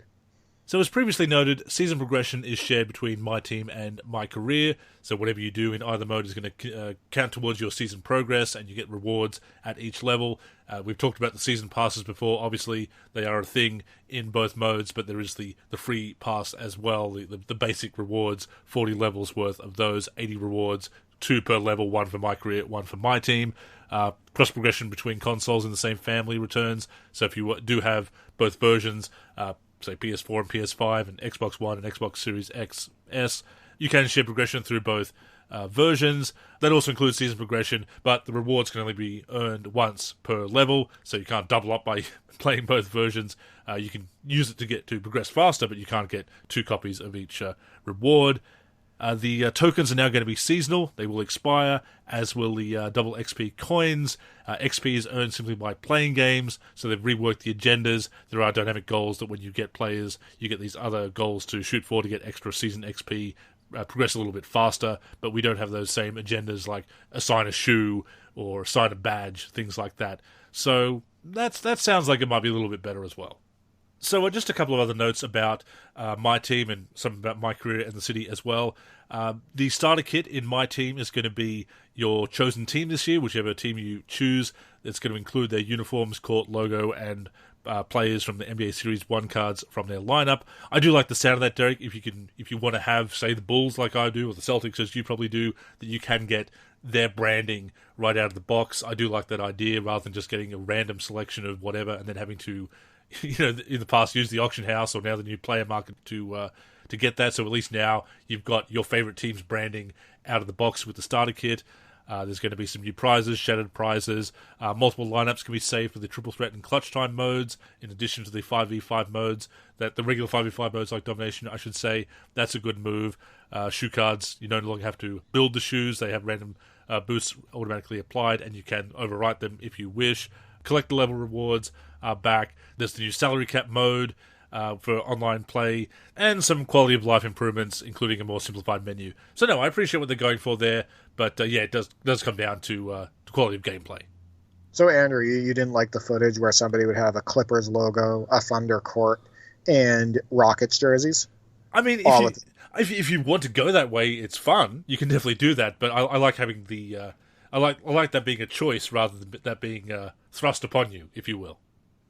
So as previously noted, season progression is shared between MyTEAM and MyCAREER, so whatever you do in either mode is going to count towards your season progress, and you get rewards at each level. We've talked about the season passes before. Obviously, they are a thing in both modes, but there is the free pass as well, the basic rewards, 40 levels worth of those, 80 rewards, 2 per level, 1 for MyCAREER, 1 for MyTEAM. Cross progression between consoles in the same family returns, so if you do have both versions, say PS4 and PS5 and Xbox One and Xbox Series XS, you can share progression through both versions. That also includes season progression, but the rewards can only be earned once per level, so you can't double up by playing both versions. You can use it to progress faster, but you can't get 2 copies of each reward. The tokens are now going to be seasonal. They will expire, as will the double XP coins. XP is earned simply by playing games, so they've reworked the agendas. There are dynamic goals that when you get players, you get these other goals to shoot for to get extra season XP, progress a little bit faster, but we don't have those same agendas like assign a shoe or assign a badge, things like that. So that sounds like it might be a little bit better as well. So just a couple of other notes about MyTEAM and something about MyCAREER and the city as well. The starter kit in MyTEAM is going to be your chosen team this year, whichever team you choose. It's going to include their uniforms, court logo, and players from the NBA Series 1 cards from their lineup. I do like the sound of that, Derek. If you want to have, say, the Bulls like I do, or the Celtics as you probably do, that you can get their branding right out of the box. I do like that idea, rather than just getting a random selection of whatever and then having to, in the past, use the auction house or now the new player market to get that. So at least now you've got your favorite team's branding out of the box with the starter kit. There's going to be some new prizes, shattered prizes. Multiple lineups can be saved for the triple threat and clutch time modes, in addition to the 5v5 modes. That the regular 5v5 modes, like Domination, I should say, that's a good move. Shoe cards, you no longer have to build the shoes. They have random boosts automatically applied, and you can overwrite them if you wish. Collector level rewards are back. There's the new salary cap mode for online play, and some quality of life improvements, including a more simplified menu. So no, I appreciate what they're going for there, but yeah, it does come down to quality of gameplay. So Andrew, you didn't like the footage where somebody would have a Clippers logo, a Thunder court, and Rockets jerseys? I mean, if you want to go that way, it's fun. You can definitely do that, but I like having the I like that being a choice rather than that being thrust upon you, if you will.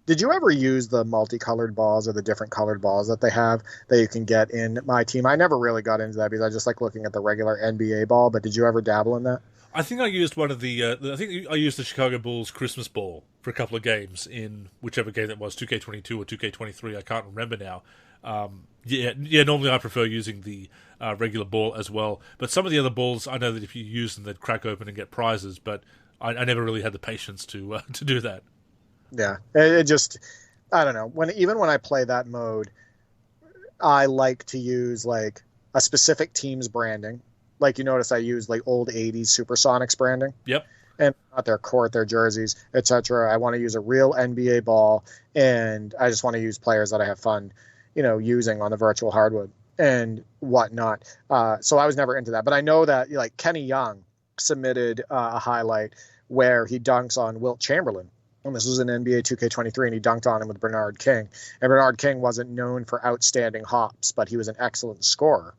Did you ever use the multicolored balls or the different colored balls that they have that you can get in MyTEAM? I never really got into that because I just like looking at the regular NBA ball, but did you ever dabble in that? I think I used one of I used the Chicago Bulls Christmas ball for a couple of games in whichever game that was, 2K22 or 2K23, I can't remember now. Normally I prefer using the regular ball as well, but some of the other balls, I know that if you use them, they'd crack open and get prizes, but I never really had the patience to do that. Yeah, it just, I don't know. Even when I play that mode, I like to use like a specific team's branding. Like you notice I use like old 80s Supersonics branding. Yep. And not their court, their jerseys, etc. I want to use a real NBA ball, and I just want to use players that I have fun, using on the virtual hardwood and whatnot. So I was never into that. But I know that like Kenny Young submitted a highlight where he dunks on Wilt Chamberlain. And this was in NBA 2K23, and he dunked on him with Bernard King. And Bernard King wasn't known for outstanding hops, but he was an excellent scorer.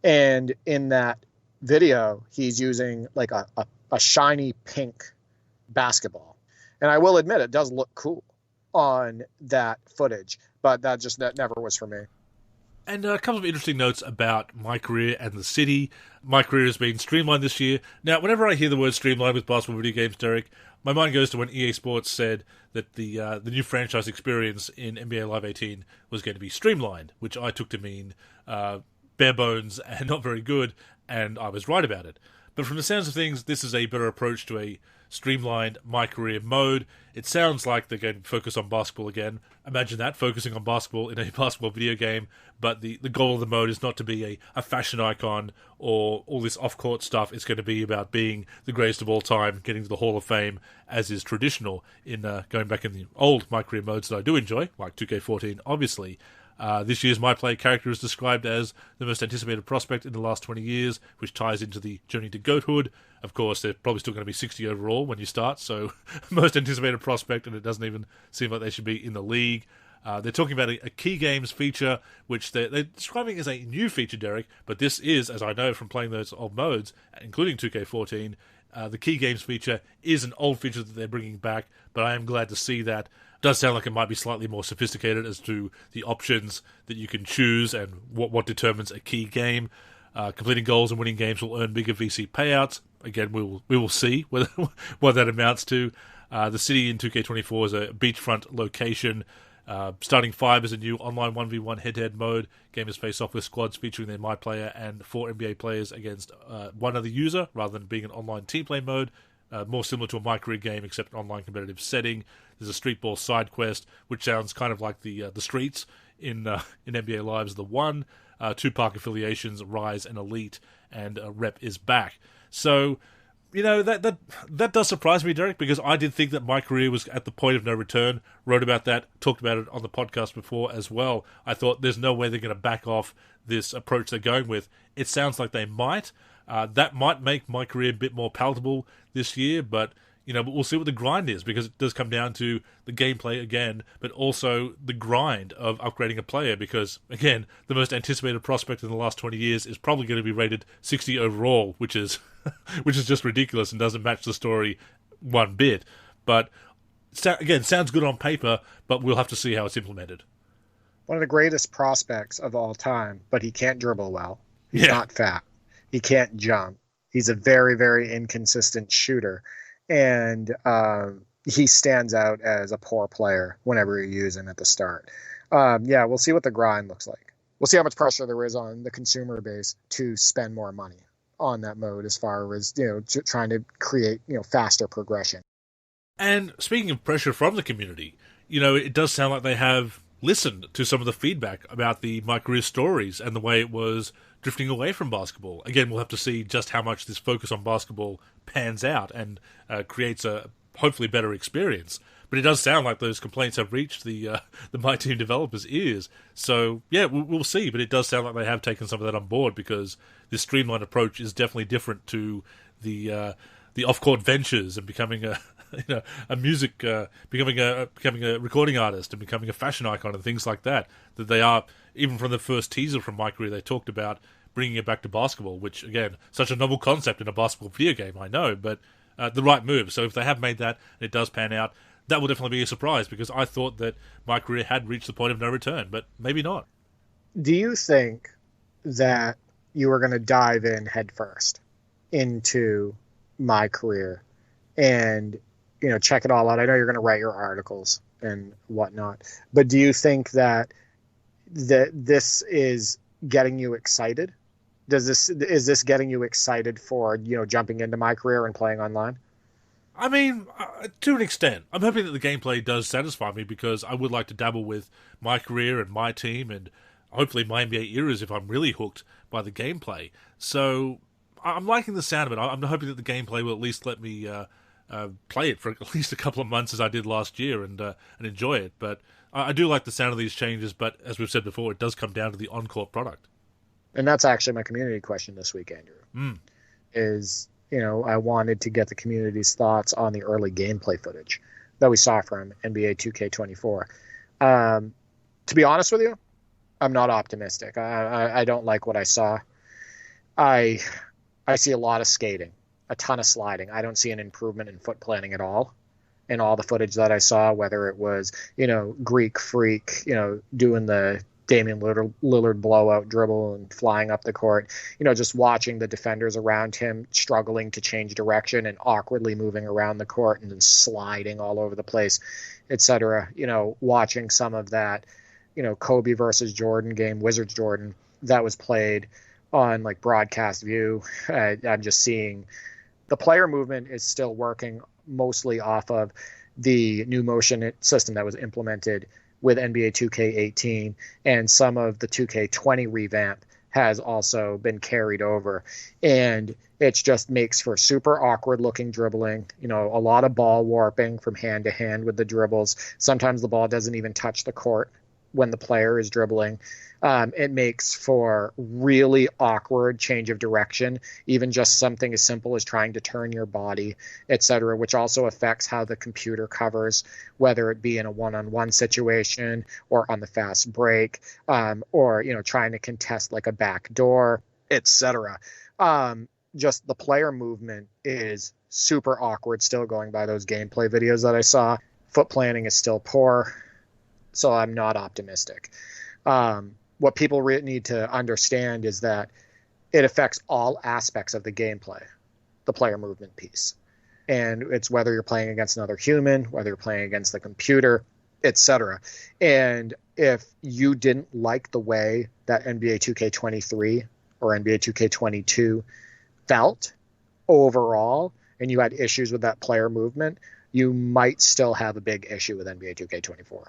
And in that video, he's using like a shiny pink basketball. And I will admit, it does look cool on that footage, but that never was for me. And a couple of interesting notes about MyCAREER and the city. MyCAREER has been streamlined this year. Now, whenever I hear the word streamlined with basketball video games, Derek, my mind goes to when EA Sports said that the new franchise experience in NBA Live 18 was going to be streamlined, which I took to mean bare bones and not very good, and I was right about it. But from the sounds of things, this is a better approach to a streamlined MyCAREER mode. It sounds like they're going to focus on basketball again. Imagine that, focusing on basketball in a basketball video game, but the goal of the mode is not to be a fashion icon or all this off-court stuff. It's going to be about being the greatest of all time, getting to the Hall of Fame, as is traditional in going back in the old MyCAREER modes that I do enjoy, like 2K14, obviously. This year's MyPlay character is described as the most anticipated prospect in the last 20 years, which ties into the journey to goathood. Of course, they're probably still going to be 60 overall when you start, so most anticipated prospect, and it doesn't even seem like they should be in the league. They're talking about a key games feature, which they're describing as a new feature, Derek, but this is, as I know from playing those old modes, including 2K14, the key games feature is an old feature that they're bringing back, but I am glad to see that. Does sound like it might be slightly more sophisticated as to the options that you can choose and what determines a key game. Completing goals and winning games will earn bigger VC payouts. Again, we will see what that amounts to. The city in 2K24 is a beachfront location. Starting 5 is a new online 1v1 head-to-head mode. Gamers face off with squads featuring their MyPlayer and 4 NBA players against one other user, rather than being an online team play mode. More similar to a MyCAREER game, except an online competitive setting. There's a street ball side quest, which sounds kind of like the streets in NBA Live's The One. 2 park affiliations, Rise and Elite, and Rep is back. So, that does surprise me, Derek, because I did think that MyCAREER was at the point of no return. Wrote about that, talked about it on the podcast before as well. I thought there's no way they're going to back off this approach they're going with. It sounds like they might. That might make MyCAREER a bit more palatable this year, but we'll see what the grind is, because it does come down to the gameplay again, but also the grind of upgrading a player, because, again, the most anticipated prospect in the last 20 years is probably going to be rated 60 overall, which is just ridiculous and doesn't match the story one bit. But again, sounds good on paper, but we'll have to see how it's implemented. One of the greatest prospects of all time, but he can't dribble well. He's not fat. He can't jump. He's a very, very inconsistent shooter. And he stands out as a poor player whenever you use him at the start. We'll see what the grind looks like. We'll see how much pressure there is on the consumer base to spend more money on that mode as far as, trying to create, faster progression. And speaking of pressure from the community, it does sound like they have listened to some of the feedback about the MyCAREER stories and the way it was drifting away from basketball. Again, we'll have to see just how much this focus on basketball pans out and creates a hopefully better experience. But it does sound like those complaints have reached the MyTEAM developers' ears. So, yeah, we'll see. But it does sound like they have taken some of that on board, because this streamlined approach is definitely different to the off-court ventures and becoming a music, becoming a recording artist and becoming a fashion icon and things like that. That they are, even from the first teaser from MyCAREER, they talked about bringing it back to basketball, which, again, such a novel concept in a basketball video game, I know, but the right move. So if they have made that and it does pan out, that will definitely be a surprise, because I thought that MyCAREER had reached the point of no return, but maybe not. Do you think that you were going to dive in headfirst into MyCAREER and, check it all out? I know you're going to write your articles and whatnot, but do you think that this is getting you excited? Is this getting you excited for, jumping into MyCAREER and playing online? I mean, to an extent. I'm hoping that the gameplay does satisfy me, because I would like to dabble with MyCAREER and MyTEAM and hopefully my NBA eras if I'm really hooked by the gameplay. So I'm liking the sound of it. I'm hoping that the gameplay will at least let me play it for at least a couple of months, as I did last year, and enjoy it. But I do like the sound of these changes, but as we've said before, it does come down to the on-court product. And that's actually my community question this week, Andrew. Is, I wanted to get the community's thoughts on the early gameplay footage that we saw from NBA 2K24. To be honest with you, I'm not optimistic. I don't like what I saw. I see a lot of skating, a ton of sliding. I don't see an improvement in foot planning at all in all the footage that I saw, whether it was, Greek Freak, doing the Damian Lillard blowout dribble and flying up the court, just watching the defenders around him struggling to change direction and awkwardly moving around the court and then sliding all over the place, etc. Watching some of that, Kobe versus Jordan game, Wizards Jordan, that was played on like broadcast view. I'm just seeing the player movement is still working mostly off of the new motion system that was implemented with NBA 2K18, and some of the 2K20 revamp has also been carried over. And it just makes for super awkward looking dribbling, a lot of ball warping from hand to hand with the dribbles. Sometimes the ball doesn't even touch the court when the player is dribbling. It makes for really awkward change of direction, even just something as simple as trying to turn your body, etc., which also affects how the computer covers, whether it be in a one-on-one situation or on the fast break, or, trying to contest like a back door, etc. Just the player movement is super awkward still going by those gameplay videos that I saw. Foot planning is still poor, so I'm not optimistic. What people need to understand is that it affects all aspects of the gameplay, the player movement piece. And it's whether you're playing against another human, whether you're playing against the computer, etc. And if you didn't like the way that NBA 2K23 or NBA 2K22 felt overall, and you had issues with that player movement, you might still have a big issue with NBA 2K24.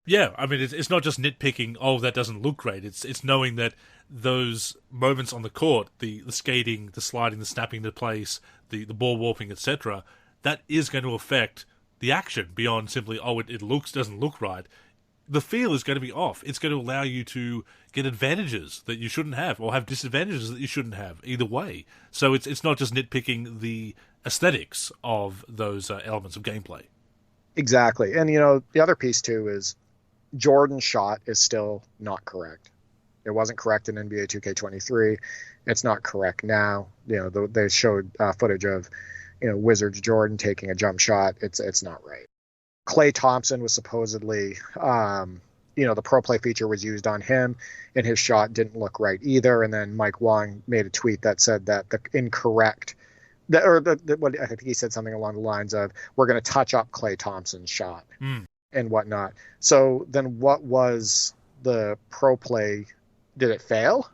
Yeah, I mean, it's not just nitpicking, oh, that doesn't look great. It's knowing that those moments on the court, the skating, the sliding, the snapping into place, the ball warping, etc., that is going to affect the action beyond simply, oh, it doesn't look right. The feel is going to be off. It's going to allow you to get advantages that you shouldn't have, or have disadvantages that you shouldn't have, either way. So it's not just nitpicking the aesthetics of those elements of gameplay. Exactly. And, the other piece, too, is Jordan's shot is still not correct. It wasn't correct in NBA 2K23. It's not correct now. They showed footage of, Wizards Jordan taking a jump shot. It's not right. Klay Thompson was supposedly, the pro play feature was used on him, and his shot didn't look right either. And then Mike Wong made a tweet that said that the incorrect, I think he said something along the lines of, "We're going to touch up Klay Thompson's shot and whatnot." So then, what was the pro play? Did it fail?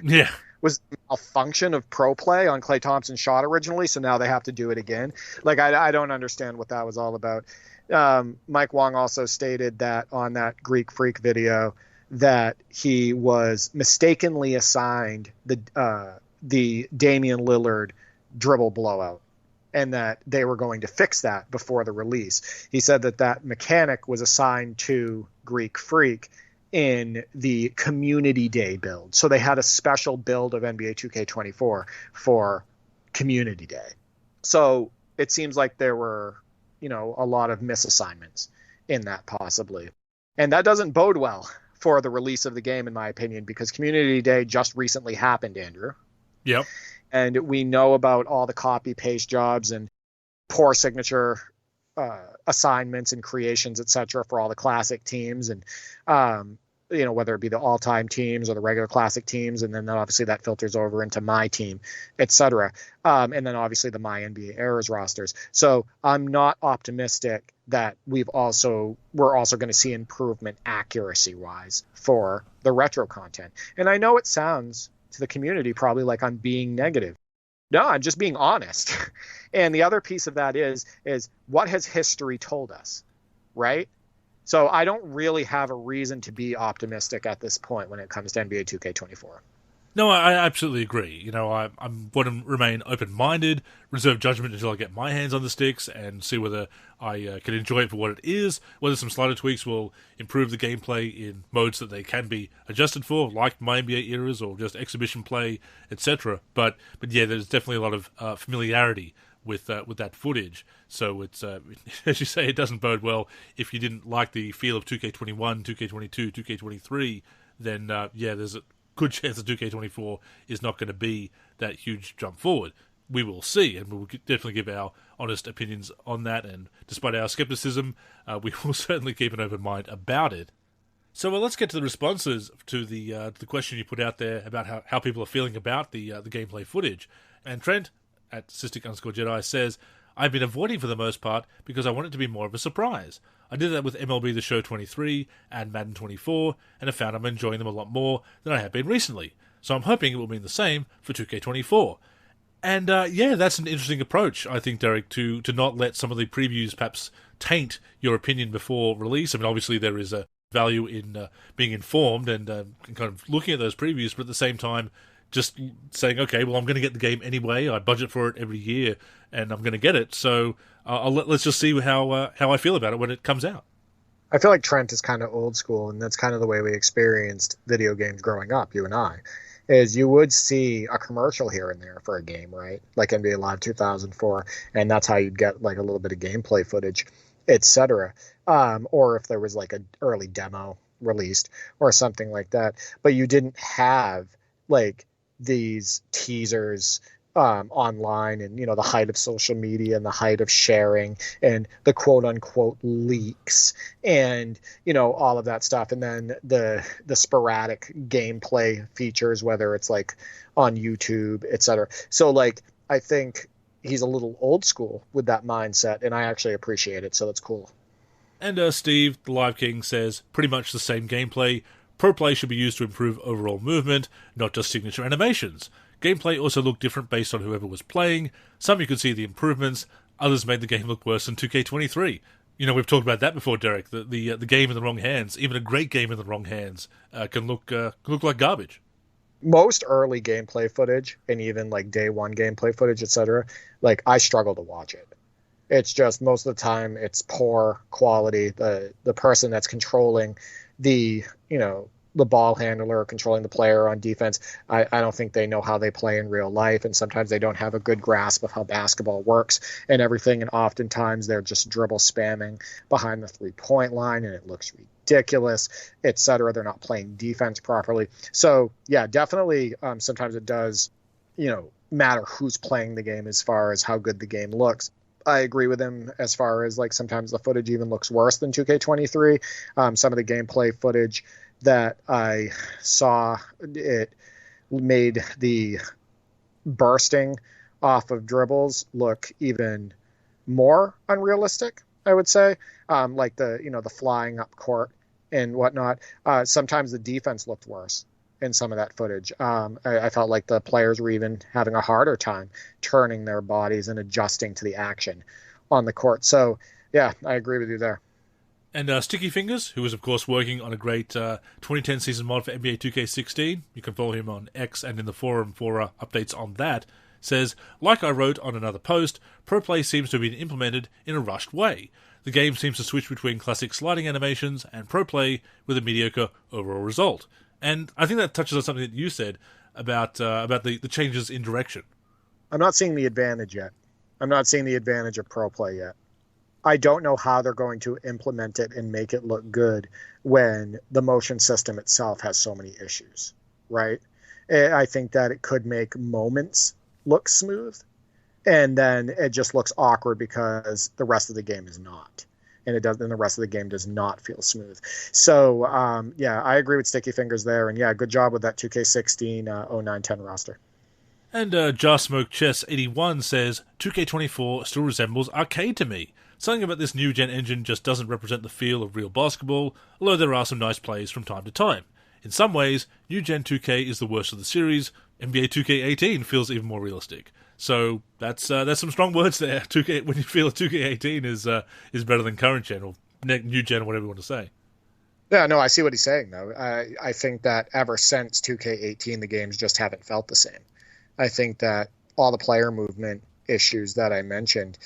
Yeah. Was a function of pro play on Klay Thompson's shot originally, so now they have to do it again. Like, I don't understand what that was all about. Mike Wong also stated that on that Greek Freak video that he was mistakenly assigned the Damian Lillard dribble blowout, and that they were going to fix that before the release. He said that mechanic was assigned to Greek Freak in the Community Day build. So they had a special build of NBA 2K24 for Community Day. So it seems like there were, a lot of misassignments in that possibly. And that doesn't bode well for the release of the game, in my opinion, because Community Day just recently happened, Andrew. Yep. And we know about all the copy paste jobs and poor signature assignments and creations, etc., for all the classic teams, and whether it be the all-time teams or the regular classic teams, and then obviously that filters over into MyTEAM, etc., and then obviously the NBA Errors rosters. So I'm not optimistic that we're also going to see improvement accuracy-wise for the retro content. And I know it sounds to the community probably like I'm being negative. No, I'm just being honest. And the other piece of that is what has history told us, right? So I don't really have a reason to be optimistic at this point when it comes to NBA 2K24. No, I absolutely agree. I'm going to remain open-minded, reserve judgment until I get my hands on the sticks and see whether I can enjoy it for what it is, whether some slighter tweaks will improve the gameplay in modes that they can be adjusted for, like My NBA Eras or just exhibition play, etc. But yeah, there's definitely a lot of familiarity with that footage. So it's, as you say, it doesn't bode well if you didn't like the feel of 2K21, 2K22, 2K23, then there's a good chance that 2K24 is not going to be that huge jump forward. We will see, and we'll definitely give our honest opinions on that, and despite our skepticism, we will certainly keep an open mind about it. So let's get to the responses to the question you put out there about how people are feeling about the gameplay footage. And Trent, at Cystic_Jedi, says, "I've been avoiding for the most part because I want it to be more of a surprise. I did that with MLB The Show 23 and Madden 24, and I found I'm enjoying them a lot more than I have been recently. So I'm hoping it will mean the same for 2K24. And that's an interesting approach, I think, Derek, to not let some of the previews perhaps taint your opinion before release. I mean, obviously there is a value in being informed and kind of looking at those previews, but at the same time, just saying, okay, well, I'm going to get the game anyway. I budget for it every year, and I'm going to get it. So let's just see how I feel about it when it comes out." I feel like Trent is kind of old school, and that's kind of the way we experienced video games growing up, you and I, is you would see a commercial here and there for a game, right? Like NBA Live 2004, and that's how you'd get like a little bit of gameplay footage, etc. Or if there was like an early demo released or something like that. But you didn't have like these teasers online, and the height of social media and the height of sharing and the quote unquote leaks and all of that stuff, and then the sporadic gameplay features, whether it's like on YouTube, etc. So like I think he's a little old school with that mindset, and I actually appreciate it, so that's cool. And Steve, the Live King, says pretty much the same gameplay. Pro play should be used to improve overall movement, not just signature animations. Gameplay also looked different based on whoever was playing. Some you could see the improvements, others made the game look worse than 2K23. We've talked about that before, Derek. The game in the wrong hands, even a great game in the wrong hands, can look like garbage. Most early gameplay footage, and even like day one gameplay footage, etc., like I struggle to watch it. It's just most of the time it's poor quality. The person that's controlling the ball handler controlling the player on defense, I don't think they know how they play in real life, and sometimes they don't have a good grasp of how basketball works and everything, and oftentimes they're just dribble spamming behind the 3-point line, and it looks ridiculous, etc. They're not playing defense properly. So yeah, definitely sometimes it does matter who's playing the game as far as how good the game looks. I agree with him as far as like sometimes the footage even looks worse than 2K23. Some of the gameplay footage that I saw, it made the bursting off of dribbles look even more unrealistic, I would say. Like the flying up court and whatnot. Sometimes the defense looked worse in some of that footage. I felt like the players were even having a harder time turning their bodies and adjusting to the action on the court. So, yeah, I agree with you there. And Sticky Fingers, who is, of course, working on a great 2010 season mod for NBA 2K16, you can follow him on X and in the forum for updates on that, says, like I wrote on another post, Pro Play seems to have been implemented in a rushed way. The game seems to switch between classic sliding animations and Pro Play with a mediocre overall result. And I think that touches on something that you said about the changes in direction. I'm not seeing the advantage yet. I'm not seeing the advantage of Pro Play yet. I don't know how they're going to implement it and make it look good when the motion system itself has so many issues, right? I think that it could make moments look smooth, and then it just looks awkward because the rest of the game is not. And the rest of the game does not feel smooth. So, I agree with Sticky Fingers there. And, yeah, good job with that 2K16 09-10 roster. And Jar Smoke Chess 81 says, 2K24 still resembles arcade to me. Something about this new-gen engine just doesn't represent the feel of real basketball, although there are some nice plays from time to time. In some ways, new-gen 2K is the worst of the series. NBA 2K18 feels even more realistic. So that's some strong words there. 2K, when you feel 2K18 is better than current gen or new gen, whatever you want to say. Yeah, no, I see what he's saying though. I think that ever since 2K18, the games just haven't felt the same. I think that all the player movement issues that I mentioned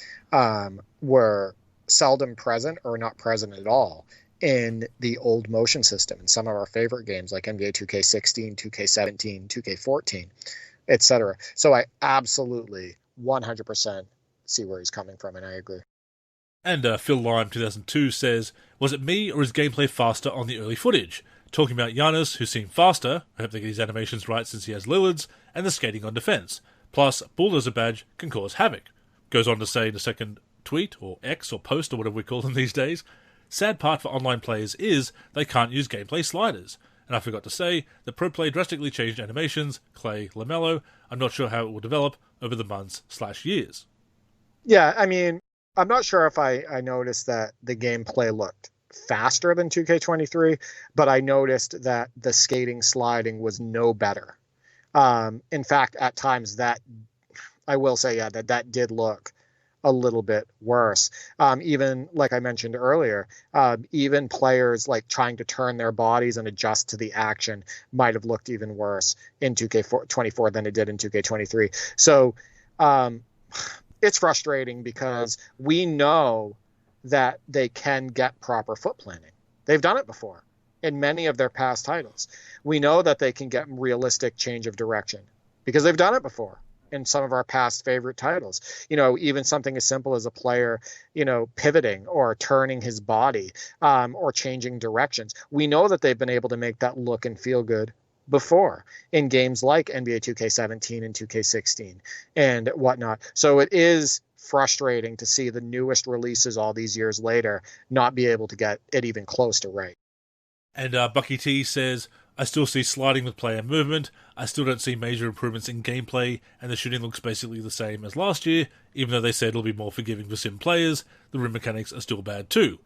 were seldom present or not present at all in the old motion system in some of our favorite games like NBA 2K16, 2K17, 2K14. Etc. So I absolutely 100% see where he's coming from, and I agree. And Phil Lime 2002 says, was it me or is gameplay faster on the early footage? Talking about Giannis, who seemed faster, I hope they get his animations right since he has Lillard's, and the skating on defense. Plus, Bulldozer badge can cause havoc. Goes on to say in a second tweet, or X, or post, or whatever we call them these days, sad part for online players is they can't use gameplay sliders. And I forgot to say that Pro Play drastically changed animations, Clay, LaMelo. I'm not sure how it will develop over the months/years. Yeah, I mean, I'm not sure if I noticed that the gameplay looked faster than 2K23, but I noticed that the skating sliding was no better. In fact, at times that, I will say, yeah, that did look a little bit worse. Even like I mentioned earlier, even players like trying to turn their bodies and adjust to the action might have looked even worse in 2K24 than it did in 2K23. So it's frustrating because we know that they can get proper foot planning. They've done it before in many of their past titles. We know that they can get realistic change of direction because they've done it before in some of our past favorite titles. Even something as simple as a player, pivoting or turning his body or changing directions. We know that they've been able to make that look and feel good before in games like NBA 2K17 and 2K16 and whatnot. So it is frustrating to see the newest releases all these years later not be able to get it even close to right. And Bucky T says, I still see sliding with player movement. I still don't see major improvements in gameplay, and the shooting looks basically the same as last year, even though they said it'll be more forgiving for sim players. The rim mechanics are still bad too.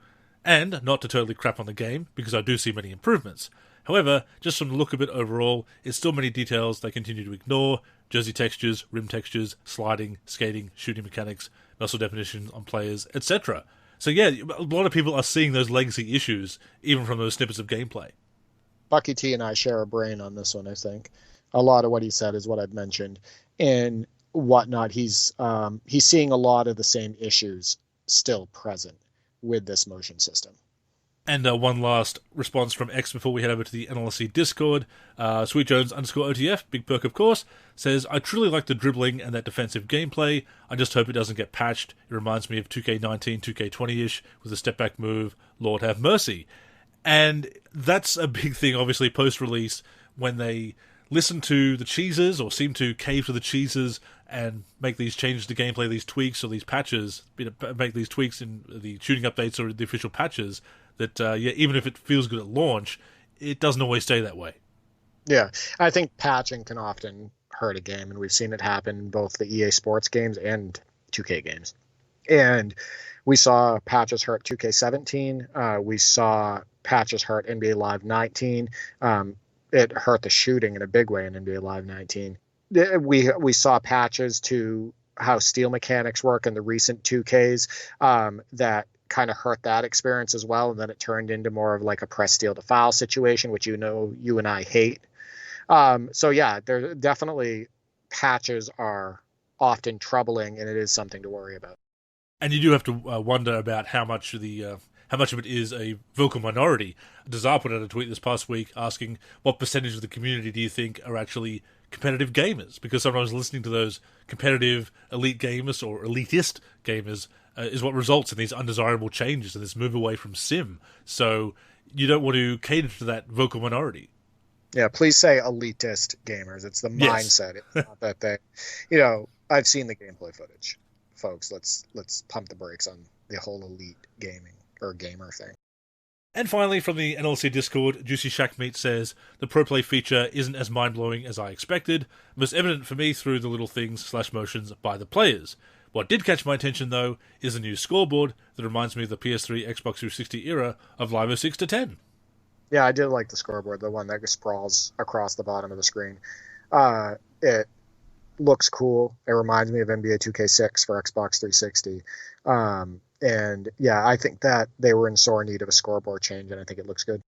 And, not to totally crap on the game, because I do see many improvements. However, just from the look of it overall, it's still many details they continue to ignore: jersey textures, rim textures, sliding, skating, shooting mechanics, muscle definition on players, etc. So yeah, a lot of people are seeing those legacy issues, even from those snippets of gameplay. Bucky T and I share a brain on this one, I think. A lot of what he said is what I've mentioned. And whatnot, he's seeing a lot of the same issues still present with this motion system. And one last response from X before we head over to the NLSC Discord. Sweet Jones _OTF, big perk of course, says, I truly like the dribbling and that defensive gameplay. I just hope it doesn't get patched. It reminds me of 2K19, 2K20-ish with a step back move. Lord have mercy. And that's a big thing, obviously, post-release, when they listen to the cheeses or seem to cave to the cheeses and make these changes to gameplay, these tweaks or these patches, make these tweaks in the tuning updates or the official patches, that even if it feels good at launch, it doesn't always stay that way. Yeah, I think patching can often hurt a game, and we've seen it happen in both the EA Sports games and 2K games. And we saw patches hurt 2K17. We saw patches hurt NBA Live 19. It hurt the shooting in a big way in NBA Live 19. We saw patches to how steel mechanics work in the recent 2Ks that kind of hurt that experience as well, and then it turned into more of like a press steel to foul situation, which you and I hate. So yeah, there definitely patches are often troubling, and it is something to worry about. And you do have to wonder about how much of it is a vocal minority. Dazar put out a tweet this past week asking what percentage of the community do you think are actually competitive gamers? Because sometimes listening to those competitive elite gamers or elitist gamers is what results in these undesirable changes and this move away from sim. So you don't want to cater to that vocal minority. Yeah, please say elitist gamers. It's the mindset. It's not that they, I've seen the gameplay footage, folks. Let's pump the brakes on the whole elite gaming or gamer thing. And finally, from the NLSC Discord, Juicy Shack Meat says, the Pro Play feature isn't as mind-blowing as I expected. It was evident for me through the little things/motions by the players. What did catch my attention, though, is a new scoreboard that reminds me of the PS3, Xbox 360 era of Live 06 to 10. Yeah, I did like the scoreboard, the one that sprawls across the bottom of the screen. It looks cool. It reminds me of NBA 2K6 for Xbox 360. And yeah, I think that they were in sore need of a scoreboard change, and I think it looks good.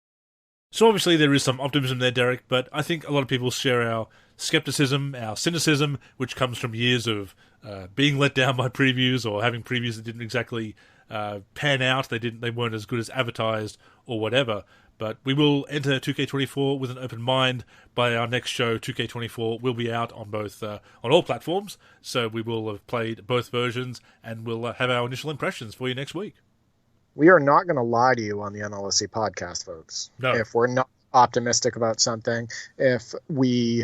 So obviously there is some optimism there, Derek, but I think a lot of people share our skepticism, our cynicism, which comes from years of being let down by previews or having previews that didn't exactly pan out. They weren't as good as advertised or whatever. But we will enter 2K24 with an open mind. By our next show, 2K24 will be out on both on all platforms. So we will have played both versions, and we'll have our initial impressions for you next week. We are not going to lie to you on the NLSC podcast, folks. No. If we're not optimistic about something, if we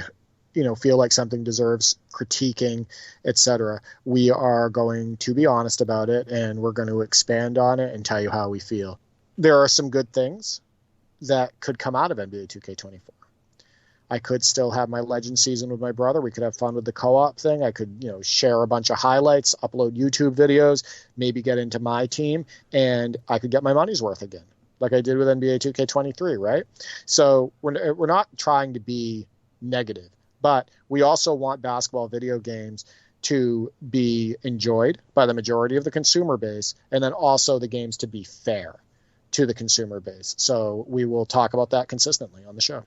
feel like something deserves critiquing, etc., we are going to be honest about it, and we're going to expand on it and tell you how we feel. There are some good things that could come out of NBA 2K24. I could still have my Legend season with my brother. We could have fun with the co-op thing. I could, share a bunch of highlights, upload YouTube videos, maybe get into MyTEAM, and I could get my money's worth again, like I did with NBA 2K23, right? So we're not trying to be negative, but we also want basketball video games to be enjoyed by the majority of the consumer base, and then also the games to be fair to the consumer base. So we will talk about that consistently on the show.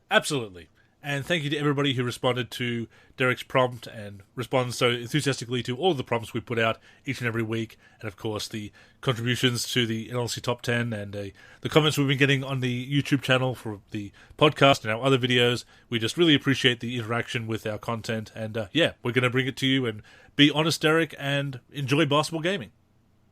Absolutely. And thank you to everybody who responded to Derek's prompt and responds so enthusiastically to all of the prompts we put out each and every week. And of course, the contributions to the NLC Top 10 and the comments we've been getting on the YouTube channel for the podcast and our other videos. We just really appreciate the interaction with our content. And we're going to bring it to you and be honest, Derek, and enjoy basketball gaming.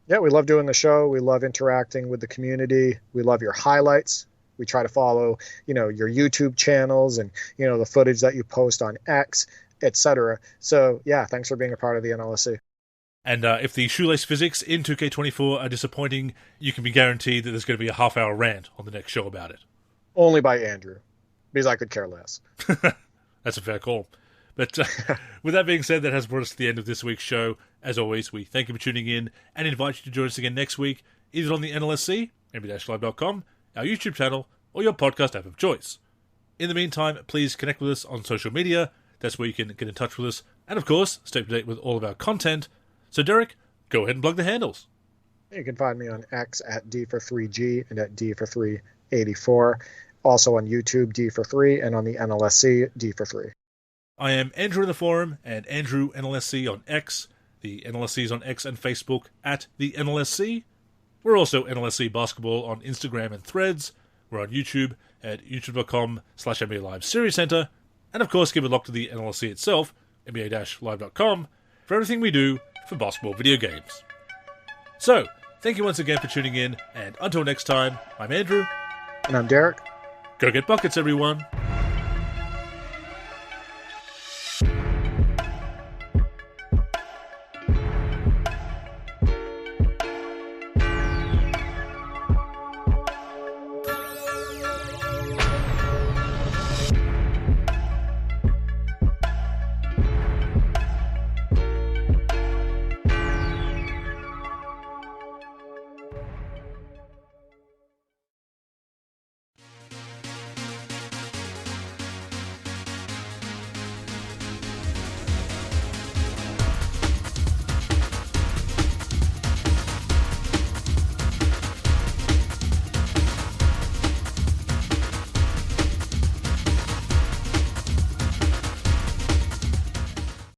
Yeah, we love doing the show. We love interacting with the community. We love your highlights. We try to follow, your YouTube channels and, the footage that you post on X, etc. So, yeah, thanks for being a part of the NLSC. And if the shoelace physics in 2K24 are disappointing, you can be guaranteed that there's going to be a half-hour rant on the next show about it. Only by Andrew, because I could care less. That's a fair call. But with that being said, that has brought us to the end of this week's show. As always, we thank you for tuning in and invite you to join us again next weweek, either on the NLSC, nb-live.com, our YouTube channel, or your podcast app of choice. In the meantime, please connect with us on social media. That's where you can get in touch with us. And of course, stay up to date with all of our content. So Derek, go ahead and plug the handles. You can find me on X at D43G and at D4384. Also on YouTube, D43, and on the NLSC, D43. I am Andrew in the forum and Andrew NLSC on X. The NLSC is on X and Facebook at the NLSC. We're also NLSC Basketball on Instagram and Threads. We're on YouTube at youtube.com/NBA Live Series Center. And of course, give a look to the NLSC itself, NBA-live.com, for everything we do for basketball video games. So, thank you once again for tuning in, and until next time, I'm Andrew. And I'm Derek. Go get buckets, everyone.